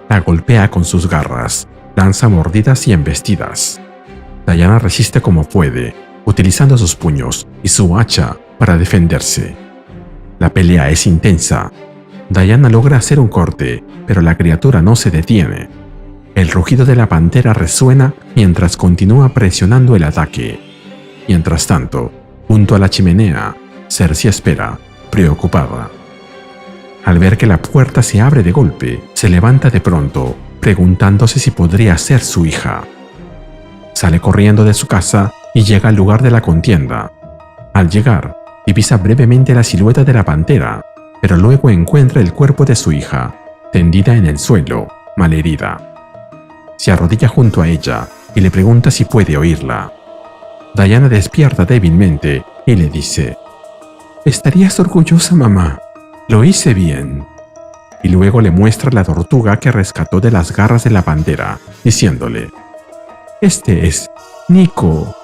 La golpea con sus garras, lanza mordidas y embestidas. Diana resiste como puede, utilizando sus puños y su hacha para defenderse. La pelea es intensa. Diana logra hacer un corte, pero la criatura no se detiene. El rugido de la pantera resuena mientras continúa presionando el ataque. Mientras tanto, junto a la chimenea, Cersei espera, preocupada. Al ver que la puerta se abre de golpe, se levanta de pronto, preguntándose si podría ser su hija. Sale corriendo de su casa y llega al lugar de la contienda. Al llegar, divisa brevemente la silueta de la pantera, pero luego encuentra el cuerpo de su hija, tendida en el suelo, malherida. Se arrodilla junto a ella y le pregunta si puede oírla. Diana despierta débilmente y le dice: «Estarías orgullosa, mamá. Lo hice bien». Y luego le muestra la tortuga que rescató de las garras de la pantera, diciéndole: «Este es Nico».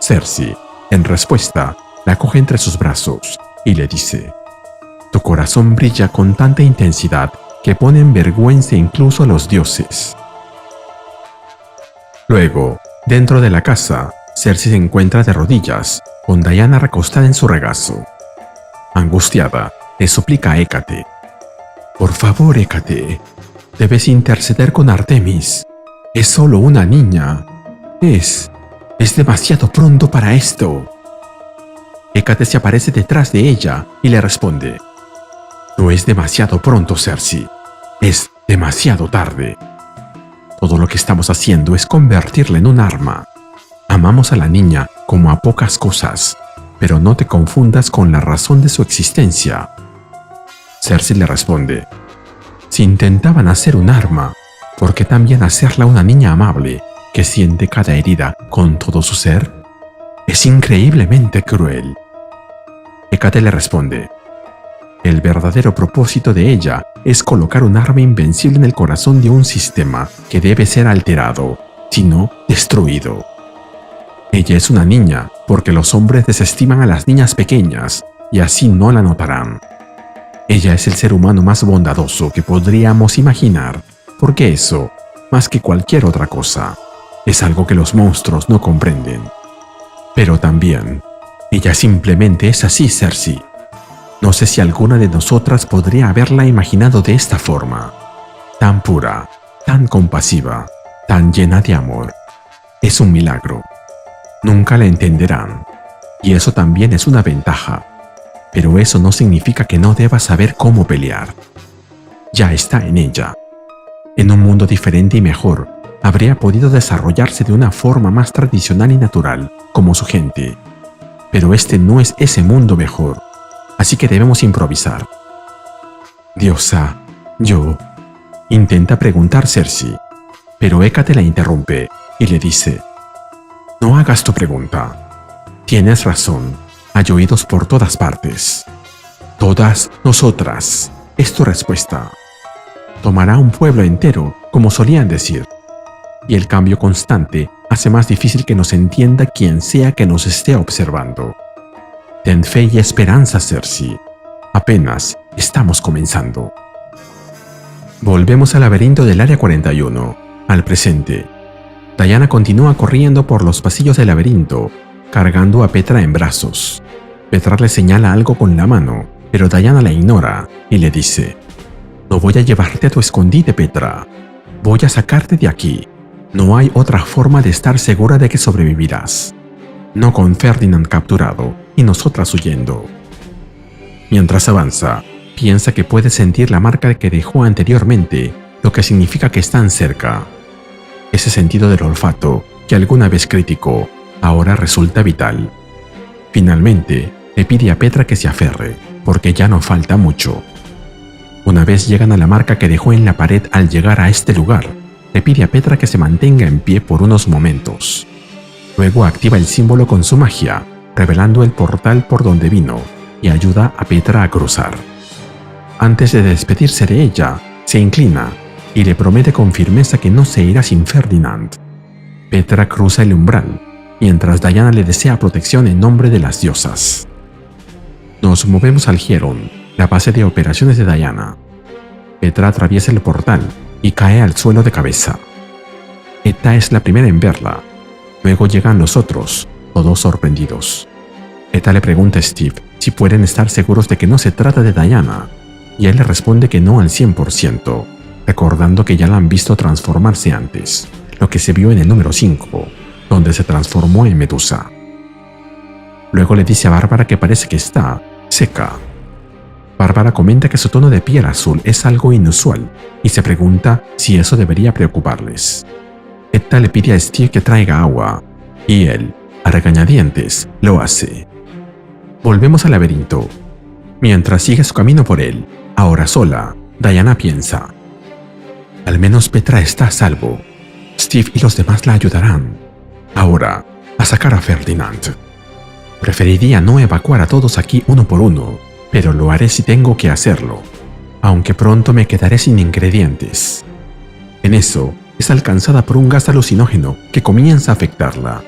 Cersei, en respuesta, la coge entre sus brazos y le dice: «Tu corazón brilla con tanta intensidad que pone en vergüenza incluso a los dioses». Luego, dentro de la casa, Cersei se encuentra de rodillas, con Diana recostada en su regazo. Angustiada, le suplica a Hécate: «Por favor, Hécate, debes interceder con Artemis. Es solo una niña. Es demasiado pronto para esto. Hécate se aparece detrás de ella y le responde: no es demasiado pronto, Cersei. Es demasiado tarde. Todo lo que estamos haciendo es convertirla en un arma. Amamos a la niña como a pocas cosas, pero no te confundas con la razón de su existencia. Cersei le responde: si intentaban hacer un arma, ¿por qué también hacerla una niña amable que siente cada herida con todo su ser? Es increíblemente cruel. Hécate le responde: el verdadero propósito de ella es colocar un arma invencible en el corazón de un sistema que debe ser alterado, sino destruido. Ella es una niña porque los hombres desestiman a las niñas pequeñas y así no la notarán. Ella es el ser humano más bondadoso que podríamos imaginar, porque eso, más que cualquier otra cosa, es algo que los monstruos no comprenden. Pero también, ella simplemente es así, Cersei. No sé si alguna de nosotras podría haberla imaginado de esta forma, tan pura, tan compasiva, tan llena de amor. Es un milagro. Nunca la entenderán, y eso también es una ventaja, pero eso no significa que no deba saber cómo pelear. Ya está en ella. En un mundo diferente y mejor, habría podido desarrollarse de una forma más tradicional y natural, como su gente. Pero este no es ese mundo mejor, así que debemos improvisar. Diosa, yo... Intenta preguntar Cersei, pero Hécate la interrumpe y le dice: no hagas tu pregunta. Tienes razón, hay oídos por todas partes. Todas nosotras, es tu respuesta. Tomará un pueblo entero, como solían decir. Y el cambio constante hace más difícil que nos entienda quien sea que nos esté observando. Ten fe y esperanza, Cersei. Apenas estamos comenzando. Volvemos al laberinto del Área 41, al presente. Danyana continúa corriendo por los pasillos del laberinto, cargando a Petra en brazos. Petra le señala algo con la mano, pero Danyana la ignora y le dice: no voy a llevarte a tu escondite, Petra. Voy a sacarte de aquí. No hay otra forma de estar segura de que sobrevivirás. No con Ferdinand capturado y nosotras huyendo. Mientras avanza, piensa que puede sentir la marca que dejó anteriormente, lo que significa que están cerca. Ese sentido del olfato, que alguna vez criticó, ahora resulta vital. Finalmente, le pide a Petra que se aferre, porque ya no falta mucho. Una vez llegan a la marca que dejó en la pared al llegar a este lugar, le pide a Petra que se mantenga en pie por unos momentos. Luego activa el símbolo con su magia, revelando el portal por donde vino, y ayuda a Petra a cruzar. Antes de despedirse de ella, se inclina y le promete con firmeza que no se irá sin Ferdinand. Petra cruza el umbral, mientras Danyana le desea protección en nombre de las diosas. Nos movemos al Hieron, la base de operaciones de Danyana. Petra atraviesa el portal y cae al suelo de cabeza. Etta es la primera en verla. Luego llegan los otros, todos sorprendidos. Etta le pregunta a Steve si pueden estar seguros de que no se trata de Danyana, y él le responde que no al 100%, recordando que ya la han visto transformarse antes, lo que se vio en el número 5, donde se transformó en Medusa. Luego le dice a Bárbara que parece que está seca. Bárbara comenta que su tono de piel azul es algo inusual y se pregunta si eso debería preocuparles. Etta le pide a Steve que traiga agua, y él, a regañadientes, lo hace. Volvemos al laberinto. Mientras sigue su camino por él, ahora sola, Danyana piensa: al menos Petra está a salvo. Steve y los demás la ayudarán. Ahora, a sacar a Ferdinand. Preferiría no evacuar a todos aquí uno por uno, pero lo haré si tengo que hacerlo, aunque pronto me quedaré sin ingredientes. En eso, es alcanzada por un gas alucinógeno que comienza a afectarla.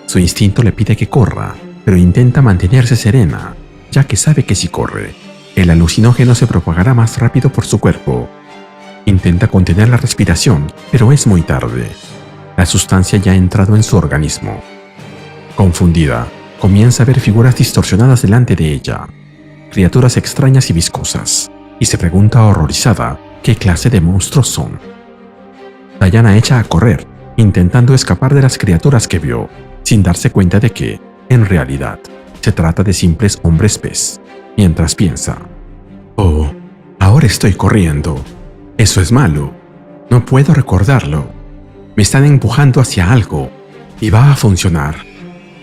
Su instinto le pide que corra, pero intenta mantenerse serena, ya que sabe que si corre, el alucinógeno se propagará más rápido por su cuerpo. Intenta contener la respiración, pero es muy tarde. La sustancia ya ha entrado en su organismo. Confundida, comienza a ver figuras distorsionadas delante de ella, criaturas extrañas y viscosas, y se pregunta horrorizada qué clase de monstruos son. Danyana echa a correr, intentando escapar de las criaturas que vio, sin darse cuenta de que, en realidad, se trata de simples hombres pez, mientras piensa: «Oh, ahora estoy corriendo. Eso es malo. No puedo recordarlo. Me están empujando hacia algo y va a funcionar.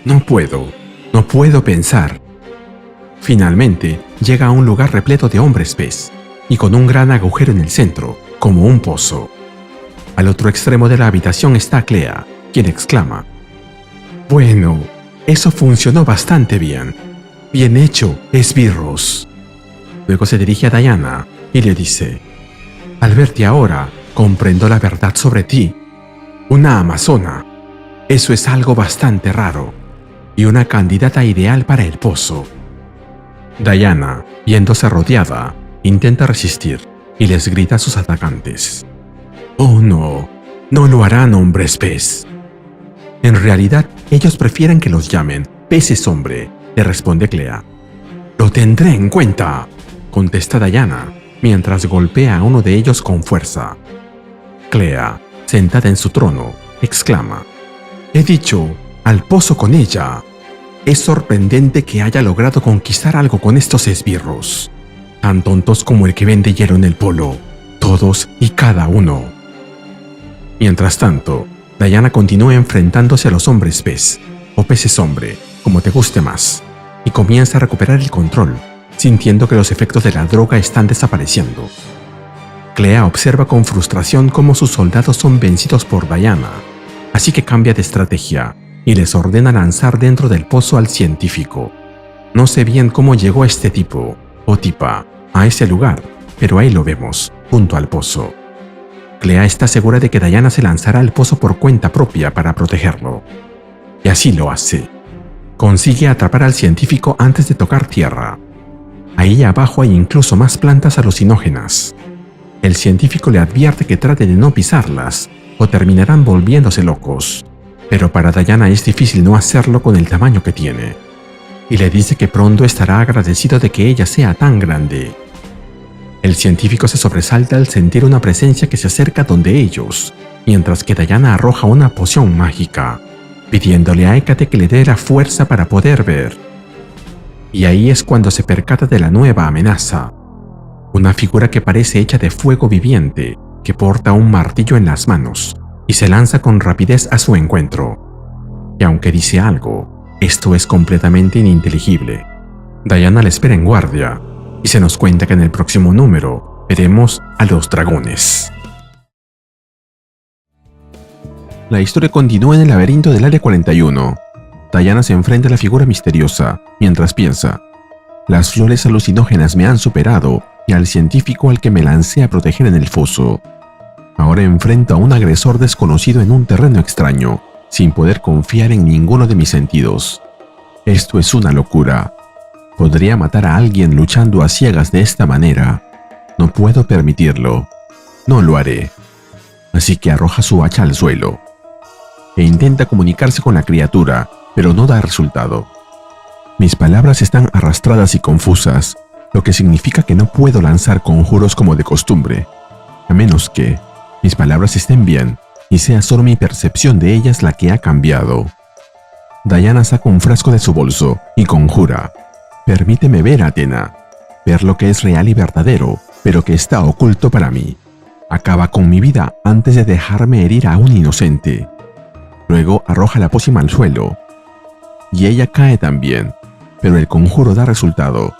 No puedo pensar». Finalmente, llega a un lugar repleto de hombres pez y con un gran agujero en el centro, como un pozo. Al otro extremo de la habitación está Clea, quien exclama: «Bueno, eso funcionó bastante bien. Bien hecho, esbirros». Luego se dirige a Diana y le dice: «Al verte ahora, comprendo la verdad sobre ti. Una amazona. Eso es algo bastante raro y una candidata ideal para el pozo». Diana, viéndose rodeada, intenta resistir y les grita a sus atacantes: «Oh no, no lo harán, hombres pez». «En realidad, ellos prefieren que los llamen peces hombre», le responde Clea. «Lo tendré en cuenta», contesta Diana, mientras golpea a uno de ellos con fuerza. Clea, sentada en su trono, exclama: «He dicho, al pozo con ella». Es sorprendente que haya logrado conquistar algo con estos esbirros, tan tontos como el que vende hielo en el polo, todos y cada uno. Mientras tanto, Diana continúa enfrentándose a los hombres pez, o peces hombre, como te guste más, y comienza a recuperar el control, sintiendo que los efectos de la droga están desapareciendo. Clea observa con frustración cómo sus soldados son vencidos por Diana, así que cambia de estrategia y les ordena lanzar dentro del pozo al científico. No sé bien cómo llegó este tipo, o tipa, a ese lugar, pero ahí lo vemos, junto al pozo. Clea está segura de que Diana se lanzará al pozo por cuenta propia para protegerlo. Y así lo hace. Consigue atrapar al científico antes de tocar tierra. Ahí abajo hay incluso más plantas alucinógenas. El científico le advierte que trate de no pisarlas, o terminarán volviéndose locos. Pero para Diana es difícil no hacerlo con el tamaño que tiene, y le dice que pronto estará agradecido de que ella sea tan grande. El científico se sobresalta al sentir una presencia que se acerca donde ellos, mientras que Diana arroja una poción mágica, pidiéndole a Hécate que le dé la fuerza para poder ver. Y ahí es cuando se percata de la nueva amenaza, una figura que parece hecha de fuego viviente, que porta un martillo en las manos, y se lanza con rapidez a su encuentro. Y aunque dice algo, esto es completamente ininteligible. Diana le espera en guardia, y se nos cuenta que en el próximo número veremos a los dragones. La historia continúa en el laberinto del Área 41. Diana se enfrenta a la figura misteriosa, mientras piensa: «Las flores alucinógenas me han superado y al científico al que me lancé a proteger en el foso. Ahora enfrento a un agresor desconocido en un terreno extraño, sin poder confiar en ninguno de mis sentidos. Esto es una locura. Podría matar a alguien luchando a ciegas de esta manera. No puedo permitirlo. No lo haré». Así que arroja su hacha al suelo e intenta comunicarse con la criatura, pero no da resultado. Mis palabras están arrastradas y confusas, lo que significa que no puedo lanzar conjuros como de costumbre, a menos que mis palabras estén bien y sea solo mi percepción de ellas la que ha cambiado. Diana saca un frasco de su bolso y conjura: «Permíteme ver, Atena, ver lo que es real y verdadero, pero que está oculto para mí. Acaba con mi vida antes de dejarme herir a un inocente». Luego arroja la pócima al suelo, y ella cae también, pero el conjuro da resultado,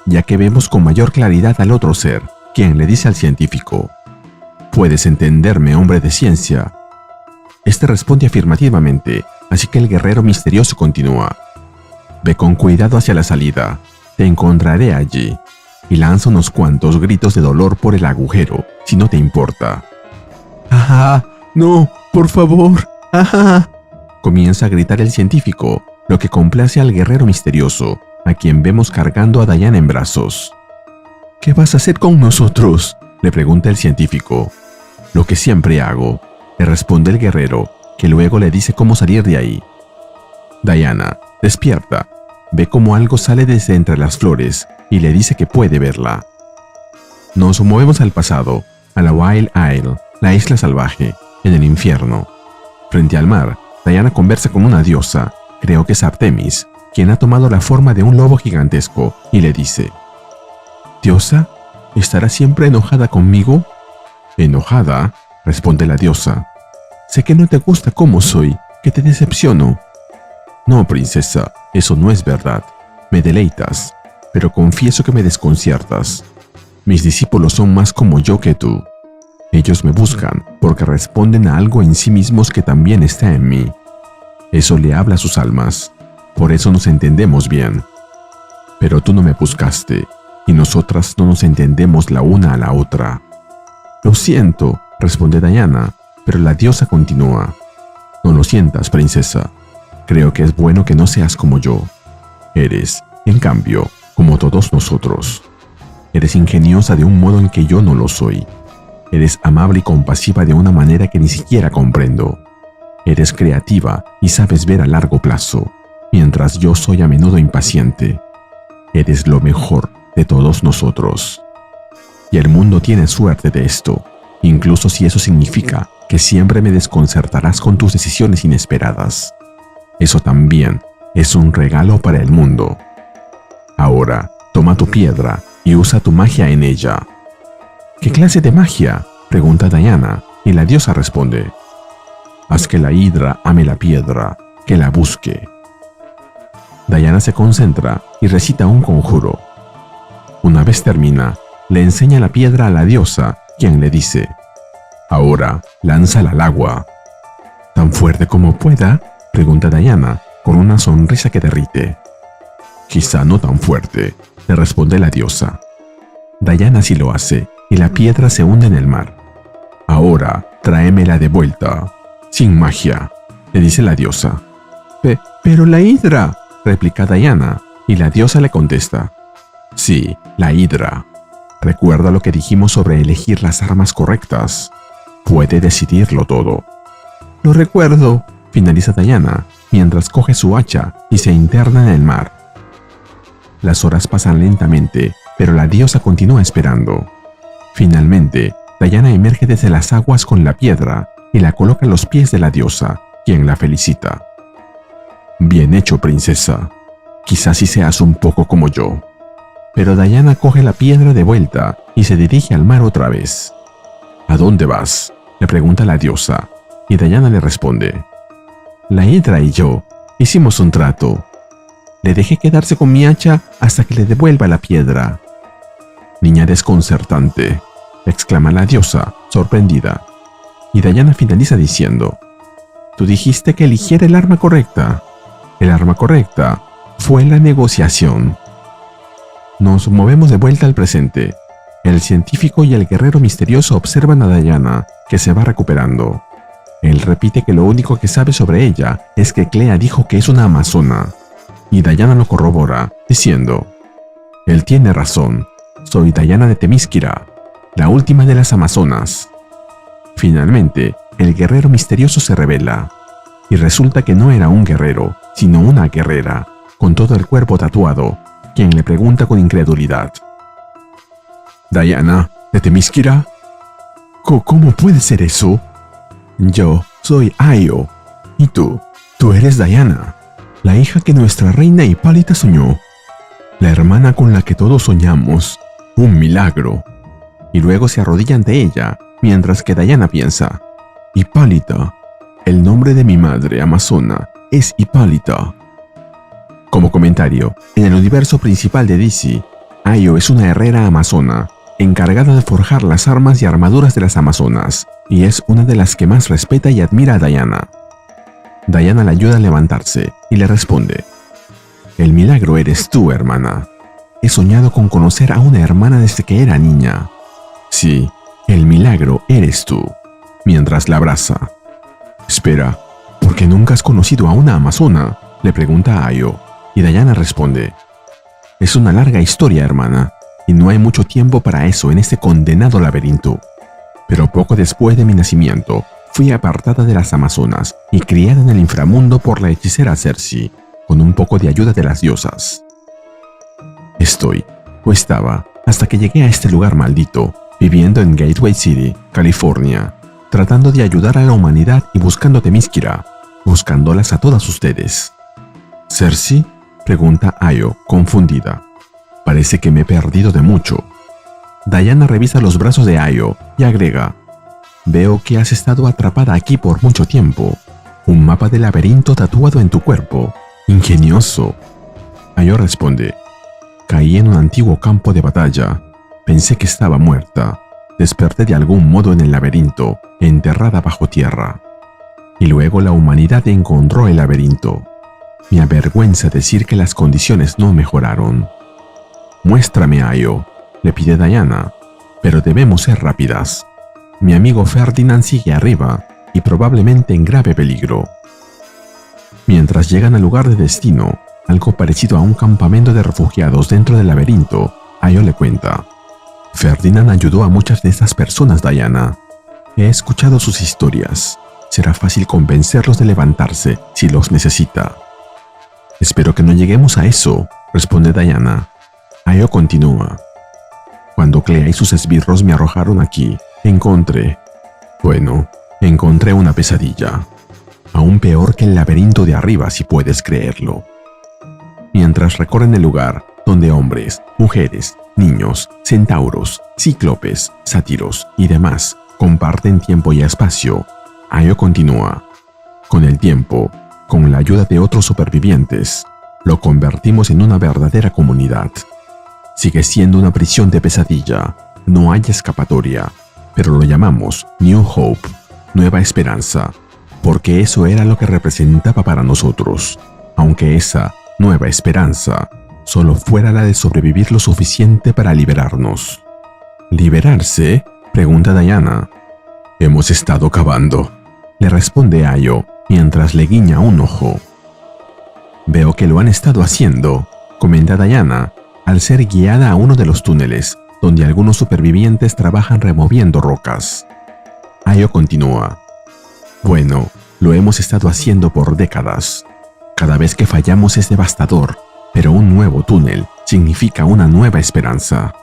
ya que vemos con mayor claridad al otro ser, quien le dice al científico: «¿Puedes entenderme, hombre de ciencia?». Este responde afirmativamente, así que el guerrero misterioso continúa: «Ve con cuidado hacia la salida, te encontraré allí», y lanza unos cuantos gritos de dolor por el agujero, si no te importa. «¡Ah! ¡No! ¡Por favor! ¡Ah!», comienza a gritar el científico, lo que complace al guerrero misterioso, a quien vemos cargando a Diana en brazos. «¿Qué vas a hacer con nosotros?», le pregunta el científico. «Lo que siempre hago», le responde el guerrero, que luego le dice cómo salir de ahí. Diana despierta, ve cómo algo sale desde entre las flores y le dice que puede verla. Nos movemos al pasado, a la Wild Isle, la isla salvaje, en el infierno. Frente al mar, Diana conversa con una diosa, creo que es Artemis, quien ha tomado la forma de un lobo gigantesco, y le dice: «Diosa, ¿estará siempre enojada conmigo?» «¿Enojada?», responde la diosa. «Sé que no te gusta cómo soy, que te decepciono». «No, princesa, eso no es verdad. Me deleitas, pero confieso que me desconciertas. Mis discípulos son más como yo que tú. Ellos me buscan porque responden a algo en sí mismos que también está en mí. Eso le habla a sus almas. Por eso nos entendemos bien. Pero tú no me buscaste, y nosotras no nos entendemos la una a la otra». «Lo siento», responde Diana, pero la diosa continúa: «No lo sientas, princesa. Creo que es bueno que no seas como yo. Eres, en cambio, como todos nosotros. Eres ingeniosa de un modo en que yo no lo soy. Eres amable y compasiva de una manera que ni siquiera comprendo. Eres creativa y sabes ver a largo plazo, mientras yo soy a menudo impaciente. Eres lo mejor de todos nosotros. Y el mundo tiene suerte de esto, incluso si eso significa que siempre me desconcertarás con tus decisiones inesperadas. Eso también es un regalo para el mundo. Ahora, toma tu piedra y usa tu magia en ella». «¿Qué clase de magia?», pregunta Diana, y la diosa responde: «Haz que la hidra ame la piedra, que la busque». Diana se concentra y recita un conjuro. Una vez termina, le enseña la piedra a la diosa, quien le dice: «Ahora, lánzala al agua». «¿Tan fuerte como pueda?», pregunta Diana, con una sonrisa que derrite. «Quizá no tan fuerte», le responde la diosa. Diana sí lo hace, y la piedra se hunde en el mar. «Ahora, tráemela de vuelta, sin magia», le dice la diosa. «Pero la hidra», replica Diana, y la diosa le contesta: «Sí, la hidra. Recuerda lo que dijimos sobre elegir las armas correctas. Puede decidirlo todo». «Lo recuerdo», finaliza Diana, mientras coge su hacha y se interna en el mar. Las horas pasan lentamente, pero la diosa continúa esperando. Finalmente, Diana emerge desde las aguas con la piedra y la coloca a los pies de la diosa, quien la felicita. «Bien hecho, princesa. Quizás sí seas un poco como yo». Pero Diana coge la piedra de vuelta y se dirige al mar otra vez. «¿A dónde vas?», le pregunta la diosa, y Diana le responde: «La hidra y yo hicimos un trato. Le dejé quedarse con mi hacha hasta que le devuelva la piedra». «Niña desconcertante», exclama la diosa, sorprendida. Y Diana finaliza diciendo: «Tú dijiste que eligiera el arma correcta. El arma correcta fue la negociación». Nos movemos de vuelta al presente. El científico y el guerrero misterioso observan a Diana, que se va recuperando. Él repite que lo único que sabe sobre ella es que Clea dijo que es una amazona. Y Diana lo corrobora, diciendo: «Él tiene razón. Soy Diana de Themyscira, la última de las amazonas». Finalmente, el guerrero misterioso se revela. Y resulta que no era un guerrero, sino una guerrera, con todo el cuerpo tatuado, quien le pregunta con incredulidad: «¿Diana de Themyscira? ¿Cómo puede ser eso? Yo soy Io. ¿Y tú? Tú eres Diana, la hija que nuestra reina Hipólita soñó. La hermana con la que todos soñamos. Un milagro». Y luego se arrodilla ante ella, mientras que Diana piensa: «Hipólita. El nombre de mi madre amazona es Hipólita». Como comentario, en el universo principal de DC, Io es una herrera amazona, encargada de forjar las armas y armaduras de las amazonas, y es una de las que más respeta y admira a Diana. Diana le ayuda a levantarse y le responde: «El milagro eres tú, hermana. He soñado con conocer a una hermana desde que era niña». «Sí, el milagro eres tú», mientras la abraza. «Espera, ¿por qué nunca has conocido a una amazona?», le pregunta a Io, y Diana responde: «Es una larga historia, hermana, y no hay mucho tiempo para eso en este condenado laberinto. Pero poco después de mi nacimiento, fui apartada de las amazonas y criada en el inframundo por la hechicera Cersei, con un poco de ayuda de las diosas. Estaba, hasta que llegué a este lugar maldito, viviendo en Gateway City, California, tratando de ayudar a la humanidad y buscando Themyscira, buscándolas a todas ustedes. ¿Cersei?, pregunta Ayo, confundida. Parece que me he perdido de mucho. Diana revisa los brazos de Ayo y agrega: veo que has estado atrapada aquí por mucho tiempo. Un mapa del laberinto tatuado en tu cuerpo. Ingenioso. Ayo responde: caí en un antiguo campo de batalla. Pensé que estaba muerta. Desperté de algún modo en el laberinto, enterrada bajo tierra. Y luego la humanidad encontró el laberinto. Me avergüenza decir que las condiciones no mejoraron. Muéstrame, Ayo, le pide Diana, pero debemos ser rápidas. Mi amigo Ferdinand sigue arriba y probablemente en grave peligro. Mientras llegan al lugar de destino, algo parecido a un campamento de refugiados dentro del laberinto, Ayo le cuenta: Ferdinand ayudó a muchas de estas personas, Diana. He escuchado sus historias. Será fácil convencerlos de levantarse si los necesita. Espero que no lleguemos a eso, responde Diana. Ayo continúa: cuando Clea y sus esbirros me arrojaron aquí, encontré una pesadilla. Aún peor que el laberinto de arriba, si puedes creerlo. Mientras recorren el lugar, donde hombres, mujeres, niños, centauros, cíclopes, sátiros y demás comparten tiempo y espacio, Ayo continúa: con el tiempo, con la ayuda de otros supervivientes, lo convertimos en una verdadera comunidad. Sigue siendo una prisión de pesadilla, no hay escapatoria, pero lo llamamos New Hope, Nueva Esperanza, porque eso era lo que representaba para nosotros, aunque esa nueva esperanza solo fuera la de sobrevivir lo suficiente para liberarnos. ¿Liberarse?, pregunta Diana. Hemos estado cavando, le responde Ayo mientras le guiña un ojo. Veo que lo han estado haciendo, comenta Diana, al ser guiada a uno de los túneles, donde algunos supervivientes trabajan removiendo rocas. Ayo continúa: bueno, lo hemos estado haciendo por décadas. Cada vez que fallamos es devastador, pero un nuevo túnel significa una nueva esperanza.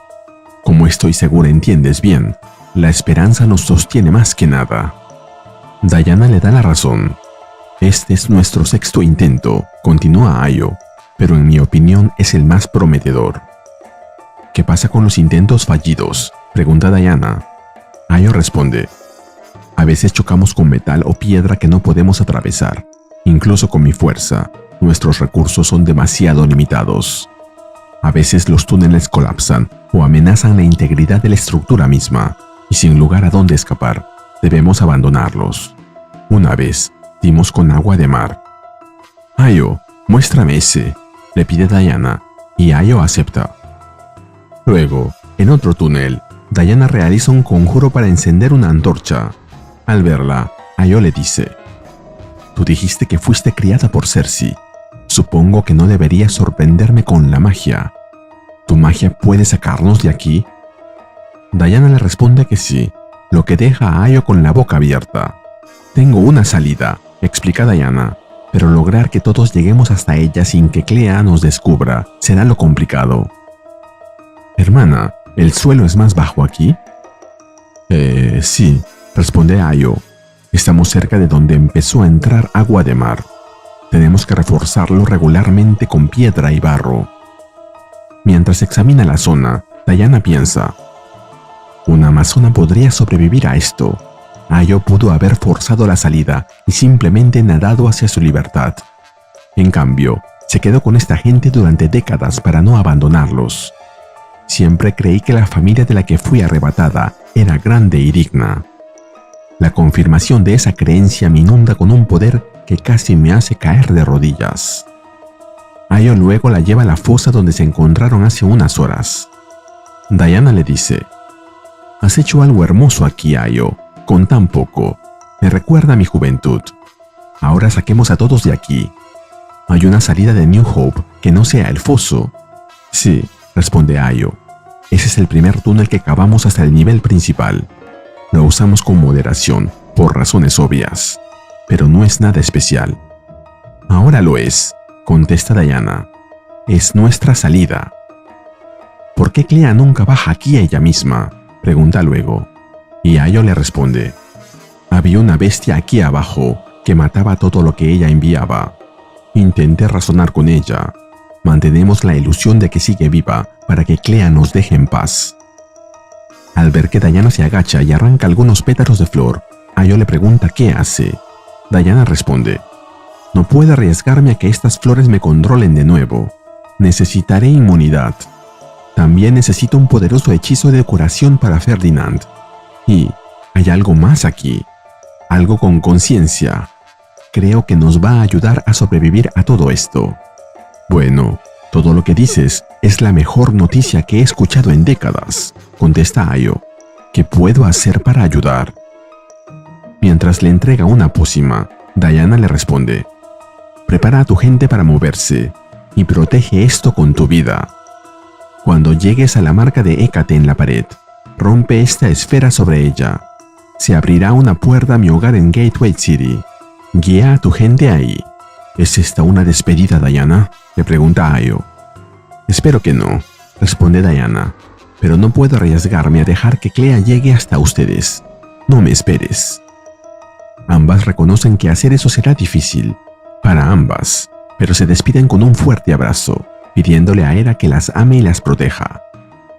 Como estoy segura entiendes bien, la esperanza nos sostiene más que nada. Diana le da la razón. Este es nuestro sexto intento, continúa Ayo, pero en mi opinión es el más prometedor. ¿Qué pasa con los intentos fallidos?, pregunta Diana. Ayo responde: a veces chocamos con metal o piedra que no podemos atravesar. Incluso con mi fuerza, nuestros recursos son demasiado limitados. A veces los túneles colapsan o amenazan la integridad de la estructura misma, y sin lugar a dónde escapar, debemos abandonarlos. Una vez dimos con agua de mar. Ayo, muéstrame ese, le pide Diana, y Ayo acepta. Luego, en otro túnel, Diana realiza un conjuro para encender una antorcha. Al verla, Ayo le dice: tú dijiste que fuiste criada por Cersei. Supongo que no deberías sorprenderme con la magia. ¿Tu magia puede sacarnos de aquí? Diana le responde que sí, lo que deja a Ayo con la boca abierta. Tengo una salida, explica Diana, pero lograr que todos lleguemos hasta ella sin que Clea nos descubra será lo complicado. Hermana, ¿el suelo es más bajo aquí? Sí, responde Ayo. Estamos cerca de donde empezó a entrar agua de mar. Tenemos que reforzarlo regularmente con piedra y barro. Mientras examina la zona, Diana piensa: una amazona podría sobrevivir a esto. Ayo pudo haber forzado la salida y simplemente nadado hacia su libertad. En cambio, se quedó con esta gente durante décadas para no abandonarlos. Siempre creí que la familia de la que fui arrebatada era grande y digna. La confirmación de esa creencia me inunda con un poder que casi me hace caer de rodillas. Ayo luego la lleva a la fosa donde se encontraron hace unas horas. Diana le dice: has hecho algo hermoso aquí, Ayo, con tan poco. Me recuerda a mi juventud. Ahora saquemos a todos de aquí. ¿Hay una salida de New Hope que no sea el foso? Sí, responde Ayo. Ese es el primer túnel que cavamos hasta el nivel principal. Lo usamos con moderación, por razones obvias, pero no es nada especial. Ahora lo es, contesta Diana. Es nuestra salida. ¿Por qué Clea nunca baja aquí ella misma?, pregunta luego. Y Ayo le responde: Había una bestia aquí abajo que mataba todo lo que ella enviaba. Intenté razonar con ella. Mantenemos la ilusión de que sigue viva para que Clea nos deje en paz. Al ver que Diana se agacha y arranca algunos pétalos de flor, Ayo le pregunta qué hace. Diana responde: no puedo arriesgarme a que estas flores me controlen de nuevo. Necesitaré inmunidad. También necesito un poderoso hechizo de curación para Ferdinand. Y hay algo más aquí. Algo con conciencia. Creo que nos va a ayudar a sobrevivir a todo esto. Bueno, todo lo que dices es la mejor noticia que he escuchado en décadas, contesta Ayo. ¿Qué puedo hacer para ayudar? Mientras le entrega una pócima, Diana le responde: prepara a tu gente para moverse y protege esto con tu vida. Cuando llegues a la marca de Hécate en la pared, rompe esta esfera sobre ella. Se abrirá una puerta a mi hogar en Gateway City. Guía a tu gente ahí. ¿Es esta una despedida, Diana?, le pregunta Ayo. Espero que no, responde Diana, pero no puedo arriesgarme a dejar que Clea llegue hasta ustedes. No me esperes. Ambas reconocen que hacer eso será difícil para ambas, pero se despiden con un fuerte abrazo, pidiéndole a Hera que las ame y las proteja.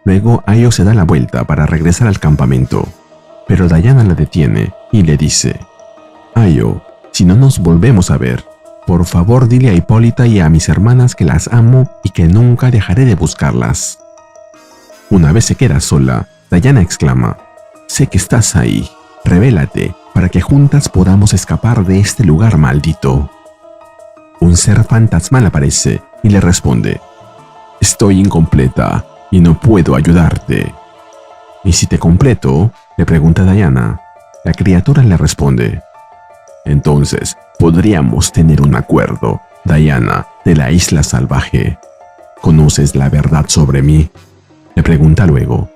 Luego Ayo se da la vuelta para regresar al campamento, pero Diana la detiene y le dice: Ayo, si no nos volvemos a ver, por favor dile a Hipólita y a mis hermanas que las amo y que nunca dejaré de buscarlas. Una vez se queda sola, Diana exclama: sé que estás ahí, revélate para que juntas podamos escapar de este lugar maldito. Un ser fantasmal aparece y le responde: estoy incompleta y no puedo ayudarte. ¿Y si te completo?, le pregunta Diana. La criatura le responde: entonces podríamos tener un acuerdo, Diana de la isla salvaje. ¿Conoces la verdad sobre mí?, le pregunta luego.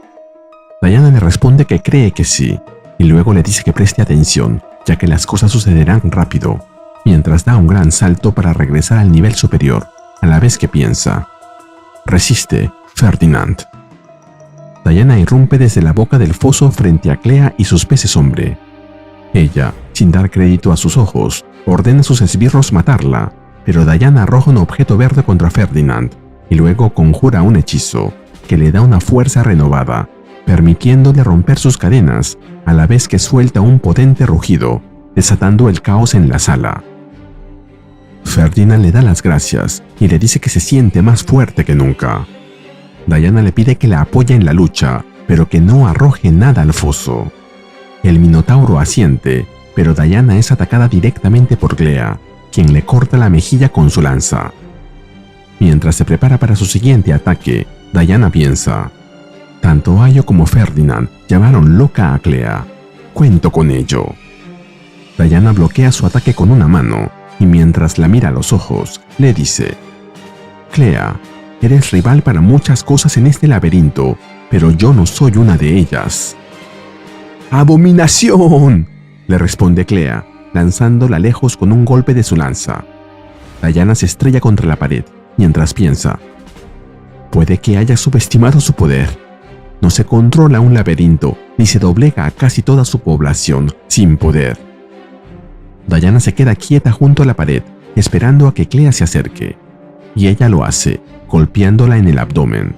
Diana le responde que cree que sí, y luego le dice que preste atención, ya que las cosas sucederán rápido, mientras da un gran salto para regresar al nivel superior, a la vez que piensa: resiste, Ferdinand. Diana irrumpe desde la boca del foso frente a Clea y sus peces hombre. Ella, sin dar crédito a sus ojos, ordena a sus esbirros matarla, pero Diana arroja un objeto verde contra Ferdinand y luego conjura un hechizo que le da una fuerza renovada, permitiéndole romper sus cadenas, a la vez que suelta un potente rugido, desatando el caos en la sala. Ferdinand le da las gracias y le dice que se siente más fuerte que nunca. Diana le pide que la apoye en la lucha, pero que no arroje nada al foso. El Minotauro asiente, pero Diana es atacada directamente por Clea, quien le corta la mejilla con su lanza. Mientras se prepara para su siguiente ataque, Diana piensa: tanto Ayo como Ferdinand llamaron loca a Clea. Cuento con ello. Diana bloquea su ataque con una mano y mientras la mira a los ojos, le dice: Clea, eres rival para muchas cosas en este laberinto, pero yo no soy una de ellas. ¡Abominación!, le responde Clea, lanzándola lejos con un golpe de su lanza. Diana se estrella contra la pared, mientras piensa: puede que haya subestimado su poder. No se controla un laberinto, ni se doblega a casi toda su población sin poder. Diana se queda quieta junto a la pared, esperando a que Clea se acerque, y ella lo hace, golpeándola en el abdomen.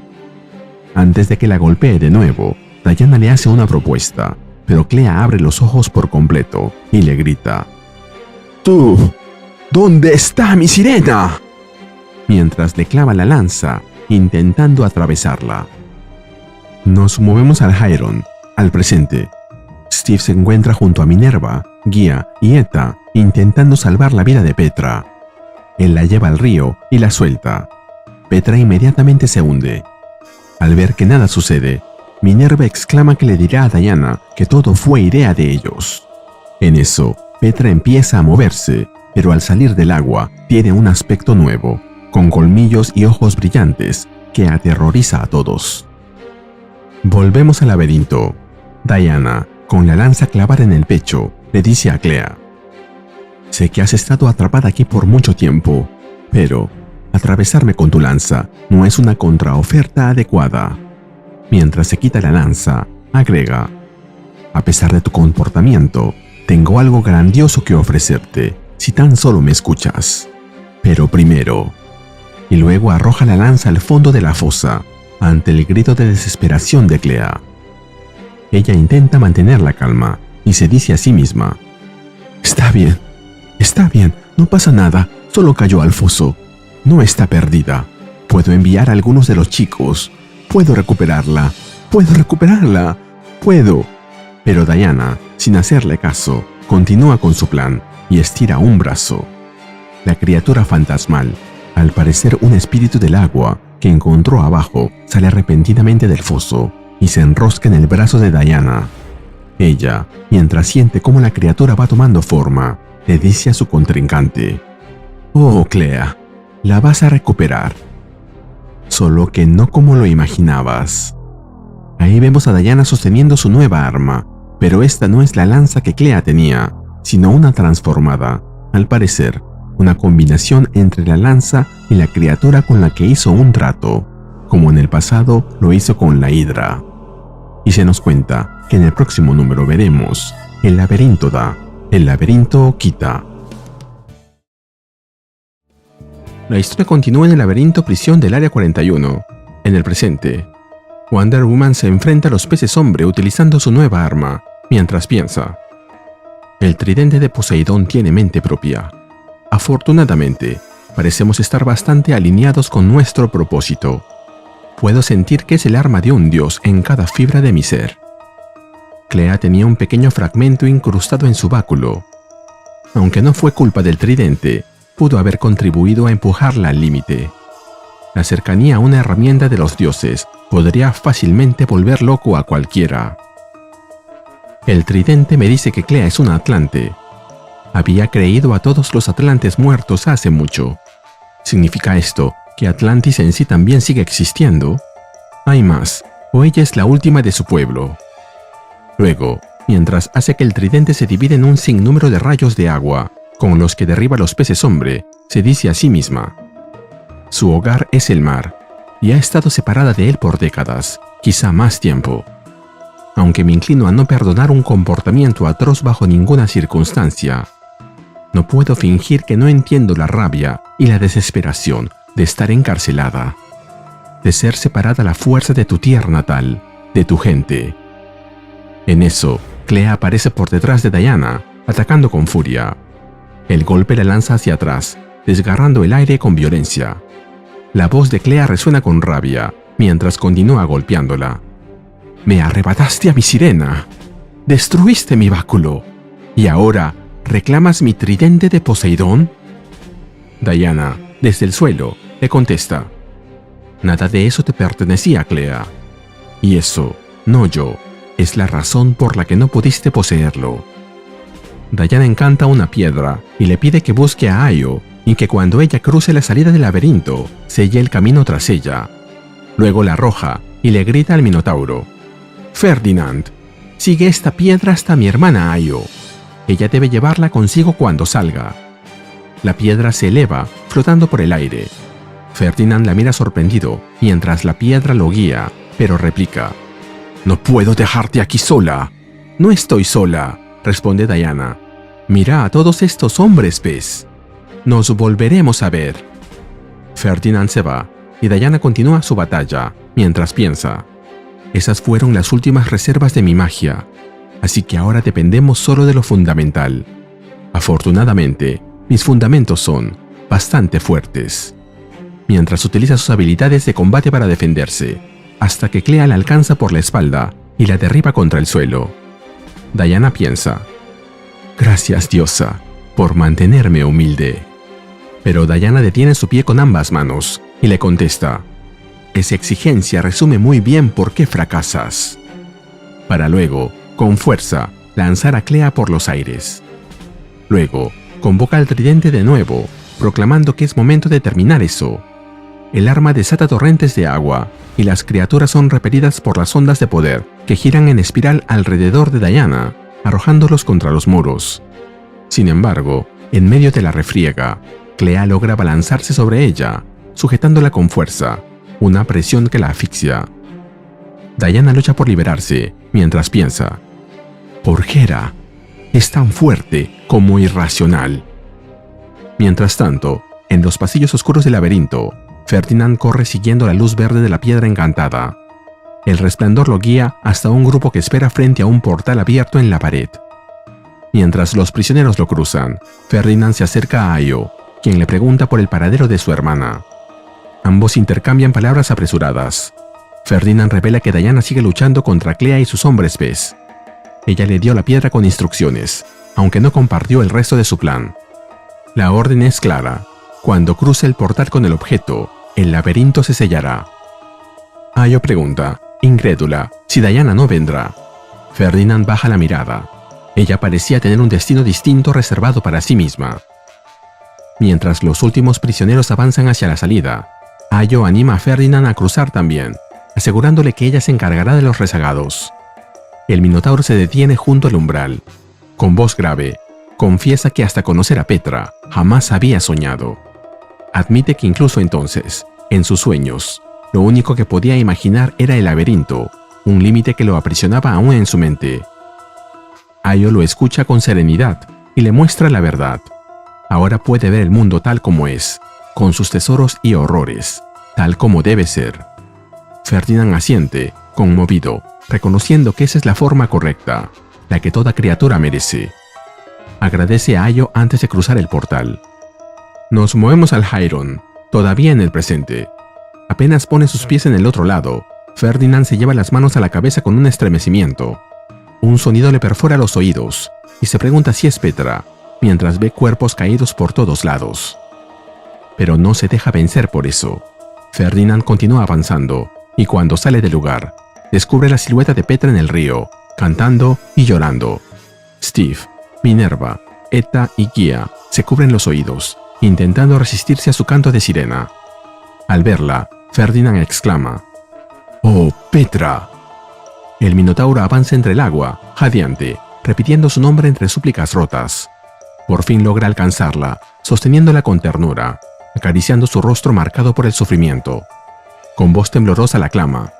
Antes de que la golpee de nuevo, Diana le hace una propuesta, pero Clea abre los ojos por completo y le grita: ¡Tú! ¿Dónde está mi sirena?, mientras le clava la lanza, intentando atravesarla. Nos movemos al Hairon, al presente. Steve se encuentra junto a Minerva, Gia y Eta, intentando salvar la vida de Petra. Él la lleva al río y la suelta. Petra inmediatamente se hunde. Al ver que nada sucede, Minerva exclama que le dirá a Diana que todo fue idea de ellos. En eso, Petra empieza a moverse, pero al salir del agua tiene un aspecto nuevo, con colmillos y ojos brillantes, que aterroriza a todos. Volvemos al laberinto. Diana, con la lanza clavada en el pecho, le dice a Clea: sé que has estado atrapada aquí por mucho tiempo, pero atravesarme con tu lanza no es una contraoferta adecuada. Mientras se quita la lanza, agrega: a pesar de tu comportamiento, Tengo algo grandioso que ofrecerte, si tan solo me escuchas. Pero primero... Y luego arroja la lanza al fondo de la fosa, ante el grito de desesperación de Clea. Ella intenta mantener la calma y se dice a sí misma: está bien, no pasa nada, solo cayó al foso. No está perdida. Puedo enviar a algunos de los chicos. Puedo recuperarla. Pero Diana, sin hacerle caso, continúa con su plan y estira un brazo. La criatura fantasmal, al parecer un espíritu del agua que encontró abajo, sale repentinamente del foso y se enrosca en el brazo de Diana. Ella, mientras siente cómo la criatura va tomando forma, le dice a su contrincante: «Oh, Clea, la vas a recuperar». Solo que no como lo imaginabas. Ahí vemos a Diana sosteniendo su nueva arma, pero esta no es la lanza que Clea tenía, sino una transformada, al parecer, una combinación entre la lanza y la criatura con la que hizo un trato, como en el pasado lo hizo con la Hidra. Y se nos cuenta que en el próximo número veremos: el laberinto da, el laberinto quita. La historia continúa en el laberinto prisión del Área 41. En el presente, Wonder Woman se enfrenta a los peces hombre utilizando su nueva arma, mientras piensa: el tridente de Poseidón tiene mente propia. Afortunadamente, parecemos estar bastante alineados con nuestro propósito. Puedo sentir que es el arma de un dios en cada fibra de mi ser. Clea tenía un pequeño fragmento incrustado en su báculo. Aunque no fue culpa del tridente, pudo haber contribuido a empujarla al límite. La cercanía a una herramienta de los dioses podría fácilmente volver loco a cualquiera. El tridente me dice que Clea es una atlante. Había creído a todos los atlantes muertos hace mucho. ¿Significa esto que Atlantis en sí también sigue existiendo? Hay más, o ella es la última de su pueblo. Luego, mientras hace que el tridente se divide en un sinnúmero de rayos de agua, con los que derriba los peces hombre, se dice a sí misma: su hogar es el mar, y ha estado separada de él por décadas, quizá más tiempo. Aunque me inclino a no perdonar un comportamiento atroz bajo ninguna circunstancia, no puedo fingir que no entiendo la rabia y la desesperación de estar encarcelada, de ser separada a la fuerza de tu tierra natal, de tu gente. En eso, Clea aparece por detrás de Diana, atacando con furia. El golpe la lanza hacia atrás, desgarrando el aire con violencia. La voz de Clea resuena con rabia, mientras continúa golpeándola. «Me arrebataste a mi sirena, destruiste mi báculo, y ahora ¿reclamas mi tridente de Poseidón?». Diana, desde el suelo, le contesta: «Nada de eso te pertenecía, Clea. Y eso, no yo, es la razón por la que no pudiste poseerlo». Diana encanta una piedra y le pide que busque a Io y que cuando ella cruce la salida del laberinto, selle el camino tras ella. Luego la arroja y le grita al Minotauro: «Ferdinand, sigue esta piedra hasta mi hermana Io. Ella debe llevarla consigo cuando salga». La piedra se eleva, flotando por el aire. Ferdinand la mira sorprendido, mientras la piedra lo guía, pero replica: «No puedo dejarte aquí sola». «No estoy sola», responde Diana. «Mira a todos estos hombres, ¿ves? Nos volveremos a ver». Ferdinand se va, y Diana continúa su batalla, mientras piensa: «Esas fueron las últimas reservas de mi magia, así que ahora dependemos solo de lo fundamental. Afortunadamente, mis fundamentos son bastante fuertes». Mientras utiliza sus habilidades de combate para defenderse, hasta que Clea la alcanza por la espalda y la derriba contra el suelo. Diana piensa: «Gracias, diosa, por mantenerme humilde». Pero Diana detiene su pie con ambas manos y le contesta: «Esa exigencia resume muy bien por qué fracasas», para luego, con fuerza, lanzar a Clea por los aires. Luego, convoca al tridente de nuevo, proclamando que es momento de terminar eso. El arma desata torrentes de agua, y las criaturas son repelidas por las ondas de poder que giran en espiral alrededor de Diana, arrojándolos contra los muros. Sin embargo, en medio de la refriega, Clea logra abalanzarse sobre ella, sujetándola con fuerza, una presión que la asfixia. Diana lucha por liberarse, mientras piensa: «Por Hera, es tan fuerte como irracional. Mientras tanto, en los pasillos oscuros del laberinto, Ferdinand corre siguiendo la luz verde de la piedra encantada. El resplandor lo guía hasta un grupo que espera frente a un portal abierto en la pared. Mientras los prisioneros lo cruzan, Ferdinand se acerca a Ayo, quien le pregunta por el paradero de su hermana. Ambos intercambian palabras apresuradas. Ferdinand revela que Diana sigue luchando contra Clea y sus hombres pez. Ella le dio la piedra con instrucciones, aunque no compartió el resto de su plan. La orden es clara: cuando cruce el portal con el objeto, el laberinto se sellará. Ayo pregunta, incrédula, si Diana no vendrá. Ferdinand baja la mirada. Ella parecía tener un destino distinto reservado para sí misma. Mientras los últimos prisioneros avanzan hacia la salida, Ayo anima a Ferdinand a cruzar también, asegurándole que ella se encargará de los rezagados. El Minotauro se detiene junto al umbral. Con voz grave, confiesa que hasta conocer a Petra jamás había soñado. Admite que incluso entonces, en sus sueños, lo único que podía imaginar era el laberinto, un límite que lo aprisionaba aún en su mente. Ayo lo escucha con serenidad y le muestra la verdad. Ahora puede ver el mundo tal como es, con sus tesoros y horrores, tal como debe ser. Ferdinand asiente, conmovido, reconociendo que esa es la forma correcta, la que toda criatura merece. Agradece a Ayo antes de cruzar el portal. Nos movemos al Hairon, todavía en el presente. Apenas pone sus pies en el otro lado, Ferdinand se lleva las manos a la cabeza con un estremecimiento. Un sonido le perfora los oídos y se pregunta si es Petra, mientras ve cuerpos caídos por todos lados. Pero no se deja vencer por eso. Ferdinand continúa avanzando y cuando sale del lugar, descubre la silueta de Petra en el río, cantando y llorando. Steve, Minerva, Etta y Gia se cubren los oídos, intentando resistirse a su canto de sirena. Al verla, Ferdinand exclama: ¡Oh, Petra! El Minotauro avanza entre el agua, jadeante, repitiendo su nombre entre súplicas rotas. Por fin logra alcanzarla, sosteniéndola con ternura, acariciando su rostro marcado por el sufrimiento. Con voz temblorosa la clama: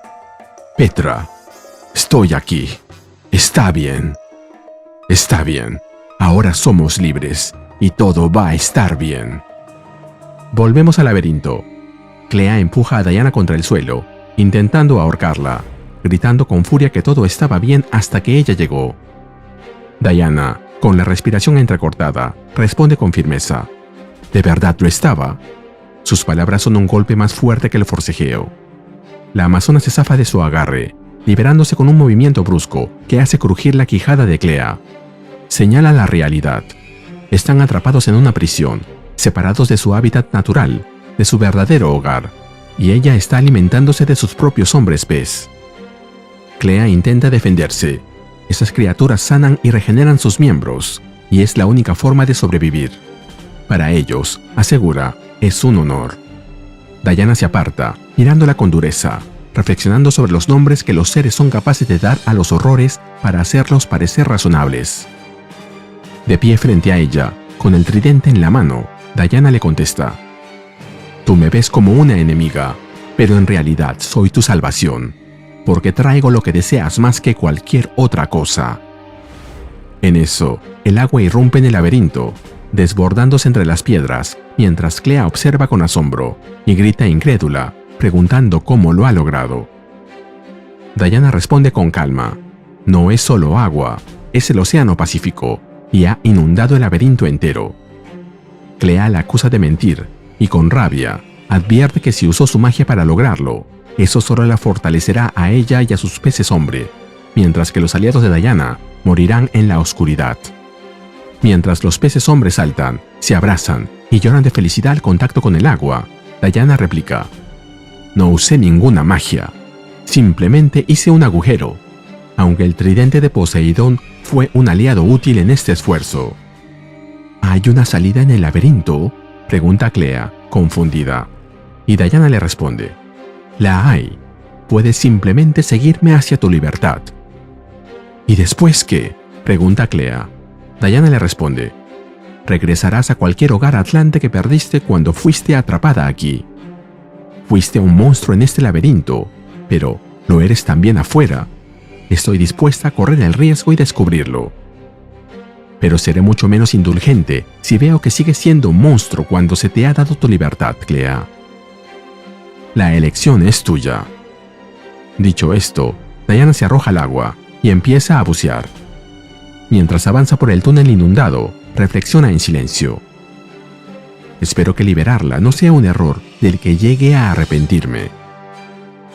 Petra, estoy aquí. Está bien. Está bien. Ahora somos libres y todo va a estar bien. Volvemos al laberinto. Clea empuja a Diana contra el suelo, intentando ahorcarla, gritando con furia que todo estaba bien hasta que ella llegó. Diana, con la respiración entrecortada, responde con firmeza: ¿De verdad lo estaba? Sus palabras son un golpe más fuerte que el forcejeo. La amazona se zafa de su agarre, liberándose con un movimiento brusco que hace crujir la quijada de Clea. Señala la realidad. Están atrapados en una prisión, separados de su hábitat natural, de su verdadero hogar, y ella está alimentándose de sus propios hombres pez. Clea intenta defenderse. Esas criaturas sanan y regeneran sus miembros, y es la única forma de sobrevivir. Para ellos, asegura, es un honor. Diana se aparta, mirándola con dureza, reflexionando sobre los nombres que los seres son capaces de dar a los horrores para hacerlos parecer razonables. De pie frente a ella, con el tridente en la mano, Diana le contesta: Tú me ves como una enemiga, pero en realidad soy tu salvación, porque traigo lo que deseas más que cualquier otra cosa. En eso, el agua irrumpe en el laberinto, desbordándose entre las piedras, mientras Clea observa con asombro y grita incrédula, preguntando cómo lo ha logrado. Diana responde con calma: No es solo agua, es el océano Pacífico, y ha inundado el laberinto entero. Clea la acusa de mentir, y con rabia, advierte que si usó su magia para lograrlo, eso solo la fortalecerá a ella y a sus peces hombre, mientras que los aliados de Diana morirán en la oscuridad. Mientras los peces hombres saltan, se abrazan y lloran de felicidad al contacto con el agua, Diana replica: No usé ninguna magia, simplemente hice un agujero, aunque el tridente de Poseidón fue un aliado útil en este esfuerzo. ¿Hay una salida en el laberinto?, pregunta Clea, confundida. Y Diana le responde: La hay. Puedes simplemente seguirme hacia tu libertad. ¿Y después qué?, pregunta Clea. Diana le responde: Regresarás a cualquier hogar atlante que perdiste cuando fuiste atrapada aquí. Fuiste un monstruo en este laberinto, pero lo eres también afuera. Estoy dispuesta a correr el riesgo y descubrirlo. Pero seré mucho menos indulgente si veo que sigues siendo un monstruo cuando se te ha dado tu libertad, Clea. La elección es tuya. Dicho esto, Diana se arroja al agua y empieza a bucear. Mientras avanza por el túnel inundado, reflexiona en silencio. Espero que liberarla no sea un error del que llegue a arrepentirme.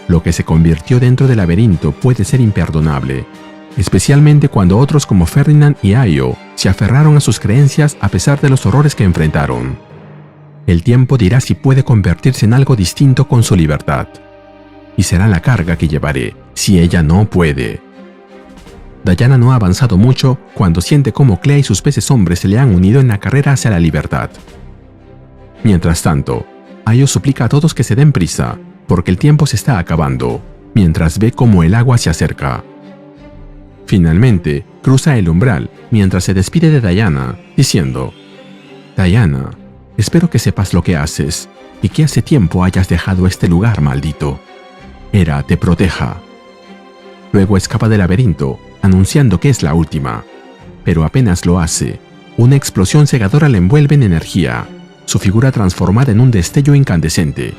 Lo que se convirtió dentro del laberinto puede ser imperdonable, especialmente cuando otros como Ferdinand y Ayo se aferraron a sus creencias a pesar de los horrores que enfrentaron. El tiempo dirá si puede convertirse en algo distinto con su libertad. Y será la carga que llevaré si ella no puede. Diana no ha avanzado mucho cuando siente cómo Clea y sus peces hombres se le han unido en la carrera hacia la libertad. Mientras tanto, Ayo suplica a todos que se den prisa, porque el tiempo se está acabando, mientras ve cómo el agua se acerca. Finalmente, cruza el umbral mientras se despide de Diana, diciendo: Diana, espero que sepas lo que haces y que hace tiempo hayas dejado este lugar maldito. Hera te proteja. Luego escapa del laberinto, anunciando que es la última. Pero apenas lo hace, una explosión cegadora la envuelve en energía, su figura transformada en un destello incandescente.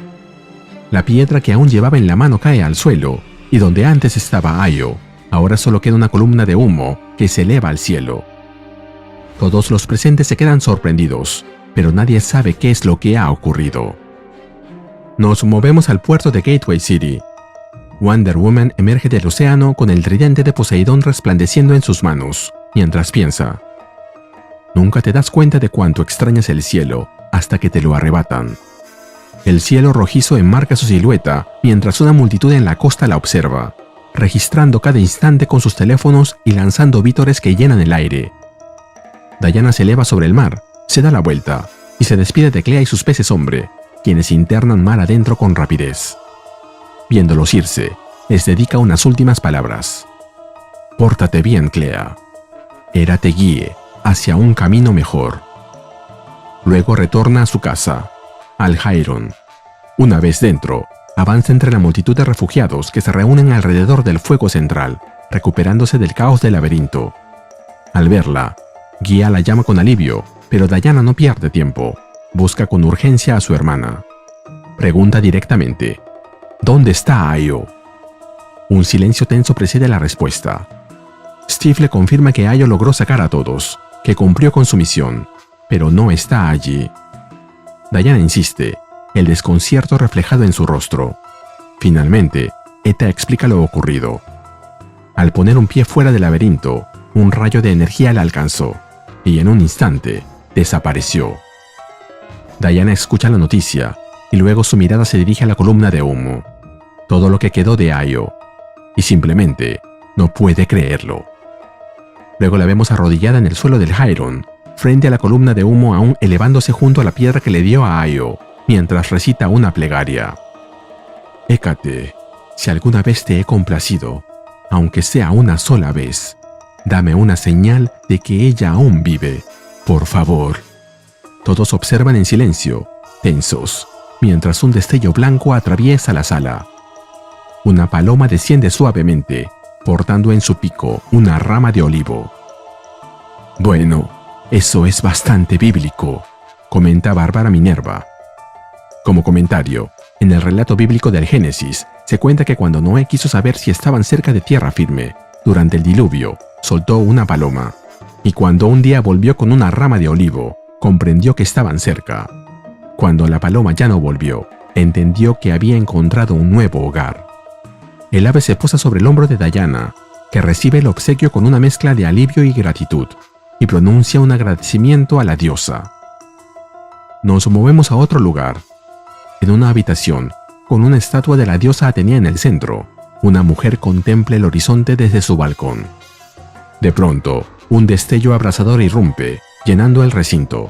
La piedra que aún llevaba en la mano cae al suelo, y donde antes estaba Ayo, ahora solo queda una columna de humo que se eleva al cielo. Todos los presentes se quedan sorprendidos, pero nadie sabe qué es lo que ha ocurrido. Nos movemos al puerto de Gateway City. Wonder Woman emerge del océano con el tridente de Poseidón resplandeciendo en sus manos, mientras piensa: nunca te das cuenta de cuánto extrañas el cielo hasta que te lo arrebatan. El cielo rojizo enmarca su silueta mientras una multitud en la costa la observa, registrando cada instante con sus teléfonos y lanzando vítores que llenan el aire. Diana se eleva sobre el mar, se da la vuelta y se despide de Clea y sus peces hombre, quienes internan mar adentro con rapidez. Viéndolos irse, les dedica unas últimas palabras. Pórtate bien, Clea. Hera te guíe hacia un camino mejor. Luego retorna a su casa, al Hairon. Una vez dentro, avanza entre la multitud de refugiados que se reúnen alrededor del fuego central, recuperándose del caos del laberinto. Al verla, guía la llama con alivio, pero Diana no pierde tiempo. Busca con urgencia a su hermana. Pregunta directamente: ¿dónde está Ayo? Un silencio tenso precede la respuesta. Steve le confirma que Ayo logró sacar a todos, que cumplió con su misión, pero no está allí. Diana insiste, el desconcierto reflejado en su rostro. Finalmente, Eta explica lo ocurrido. Al poner un pie fuera del laberinto, un rayo de energía la alcanzó, y en un instante, desapareció. Diana escucha la noticia, y luego su mirada se dirige a la columna de humo. Todo lo que quedó de Ayo, y simplemente no puede creerlo. Luego la vemos arrodillada en el suelo del Hairon, frente a la columna de humo aún elevándose junto a la piedra que le dio a Ayo, mientras recita una plegaria. Hécate, si alguna vez te he complacido, aunque sea una sola vez, dame una señal de que ella aún vive, por favor. Todos observan en silencio, tensos, mientras un destello blanco atraviesa la sala. Una paloma desciende suavemente, portando en su pico una rama de olivo. Bueno, eso es bastante bíblico, comenta Bárbara Minerva. Como comentario, en el relato bíblico del Génesis, se cuenta que cuando Noé quiso saber si estaban cerca de tierra firme, durante el diluvio, soltó una paloma, y cuando un día volvió con una rama de olivo, comprendió que estaban cerca. Cuando la paloma ya no volvió, entendió que había encontrado un nuevo hogar. El ave se posa sobre el hombro de Diana, que recibe el obsequio con una mezcla de alivio y gratitud, y pronuncia un agradecimiento a la diosa. Nos movemos a otro lugar. En una habitación, con una estatua de la diosa Atenea en el centro, una mujer contempla el horizonte desde su balcón. De pronto, un destello abrasador irrumpe, llenando el recinto.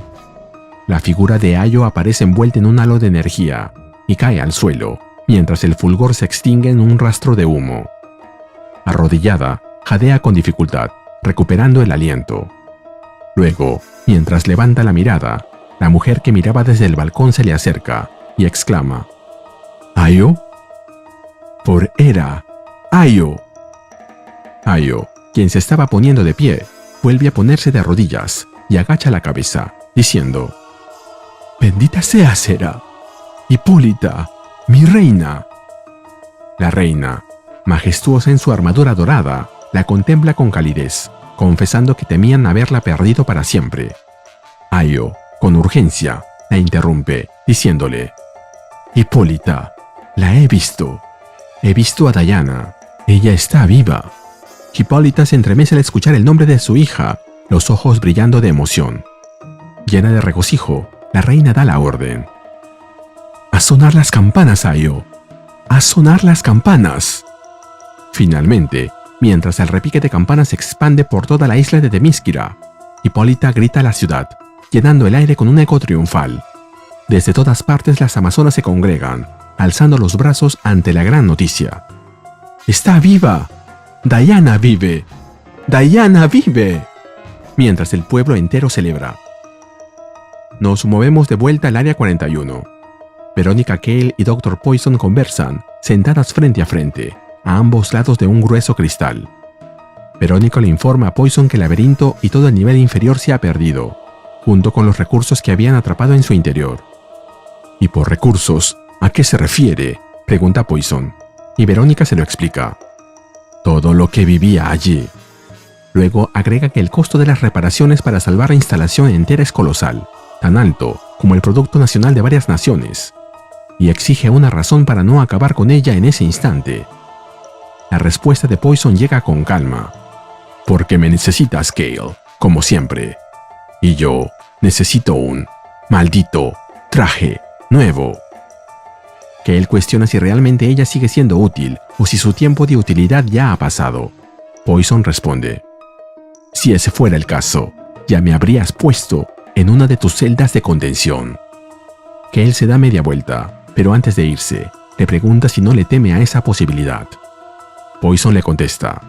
La figura de Ayo aparece envuelta en un halo de energía y cae al suelo, mientras el fulgor se extingue en un rastro de humo. Arrodillada, jadea con dificultad, recuperando el aliento. Luego, mientras levanta la mirada, la mujer que miraba desde el balcón se le acerca y exclama: ¿Ayo? Por Hera, Ayo. Ayo, quien se estaba poniendo de pie, vuelve a ponerse de rodillas y agacha la cabeza, diciendo: «Bendita seas, Hera. Hipólita, mi reina». La reina, majestuosa en su armadura dorada, la contempla con calidez, confesando que temían haberla perdido para siempre. Ayo, con urgencia, la interrumpe, diciéndole: «Hipólita, la he visto. He visto a Diana. Ella está viva». Hipólita se entremece al escuchar el nombre de su hija, los ojos brillando de emoción. Llena de regocijo, la reina da la orden: «¡A sonar las campanas, Ayo! ¡A sonar las campanas!». Finalmente, mientras el repique de campanas se expande por toda la isla de Themyscira, Hipólita grita a la ciudad, llenando el aire con un eco triunfal. Desde todas partes las amazonas se congregan, alzando los brazos ante la gran noticia. «¡Está viva! ¡Diana vive! ¡Diana vive!». Mientras el pueblo entero celebra. Nos movemos de vuelta al Área 41. Verónica Cale y Dr. Poison conversan, sentadas frente a frente, a ambos lados de un grueso cristal. Verónica le informa a Poison que el laberinto y todo el nivel inferior se ha perdido, junto con los recursos que habían atrapado en su interior. «¿Y por recursos, a qué se refiere?», pregunta Poison, y Verónica se lo explica. «Todo lo que vivía allí». Luego agrega que el costo de las reparaciones para salvar la instalación entera es colosal, tan alto como el Producto Nacional de varias naciones, y exige una razón para no acabar con ella en ese instante. La respuesta de Poison llega con calma: «Porque me necesitas, Cale, como siempre. Y yo necesito un maldito traje nuevo». Cale cuestiona si realmente ella sigue siendo útil o si su tiempo de utilidad ya ha pasado. Poison responde: «Si ese fuera el caso, ya me habrías puesto en una de tus celdas de contención». Cale se da media vuelta, pero antes de irse, le pregunta si no le teme a esa posibilidad. Poison le contesta: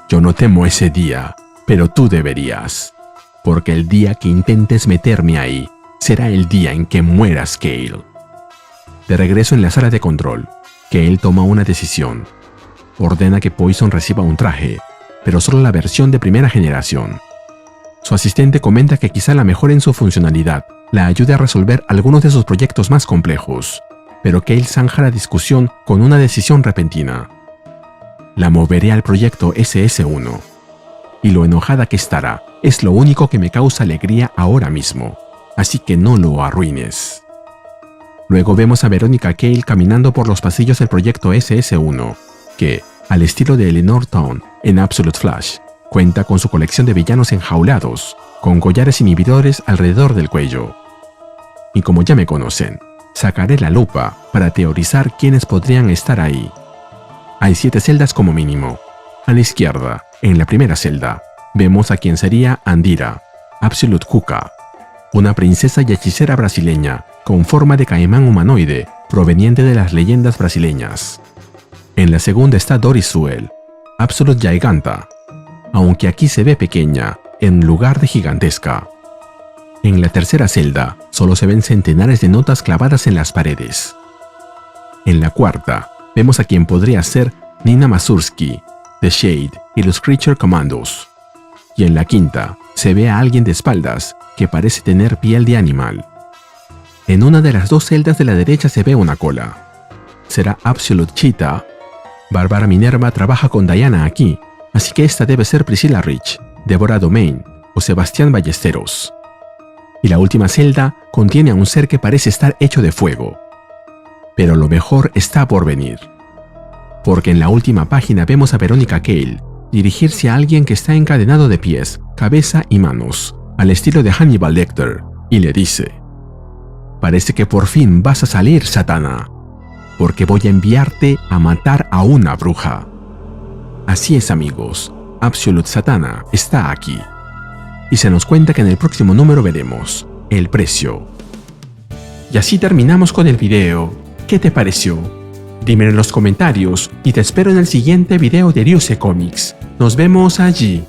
«Yo no temo ese día, pero tú deberías. Porque el día que intentes meterme ahí, será el día en que mueras, Cale». De regreso en la sala de control, Cale toma una decisión. Ordena que Poison reciba un traje, pero solo la versión de primera generación. Su asistente comenta que quizá la mejora en su funcionalidad la ayude a resolver algunos de sus proyectos más complejos, pero Cale zanja la discusión con una decisión repentina: «La moveré al proyecto SS-1. Y lo enojada que estará es lo único que me causa alegría ahora mismo, así que no lo arruines». Luego vemos a Verónica Cale caminando por los pasillos del proyecto SS-1, que, al estilo de Eleanor Town en Absolute Flash, cuenta con su colección de villanos enjaulados, con collares inhibidores alrededor del cuello. Y como ya me conocen, sacaré la lupa para teorizar quiénes podrían estar ahí. Hay 7 celdas como mínimo. A la izquierda, en la primera celda, vemos a quien sería Andira, Absolute Kuka, una princesa y hechicera brasileña con forma de caimán humanoide proveniente de las leyendas brasileñas. En la segunda está Doris Suel, Absolute Giganta, aunque aquí se ve pequeña en lugar de gigantesca. En la tercera celda solo se ven centenares de notas clavadas en las paredes. En la cuarta vemos a quien podría ser Nina Mazursky, The Shade y los Creature Commandos. Y en la quinta se ve a alguien de espaldas que parece tener piel de animal. En una de las 2 celdas de la derecha se ve una cola. ¿Será Absolute Cheetah? Bárbara Minerva trabaja con Diana aquí, así que esta debe ser Priscilla Rich, Deborah Domain o Sebastián Ballesteros. Y la última celda contiene a un ser que parece estar hecho de fuego. Pero lo mejor está por venir. Porque en la última página vemos a Verónica Cale dirigirse a alguien que está encadenado de pies, cabeza y manos, al estilo de Hannibal Lecter, y le dice: «Parece que por fin vas a salir, Satana, porque voy a enviarte a matar a una bruja». Así es, amigos, Absolute Satana está aquí. Y se nos cuenta que en el próximo número veremos el precio. Y así terminamos con el video. ¿Qué te pareció? Dímelo en los comentarios y te espero en el siguiente video de Ryusei Comics. Nos vemos allí.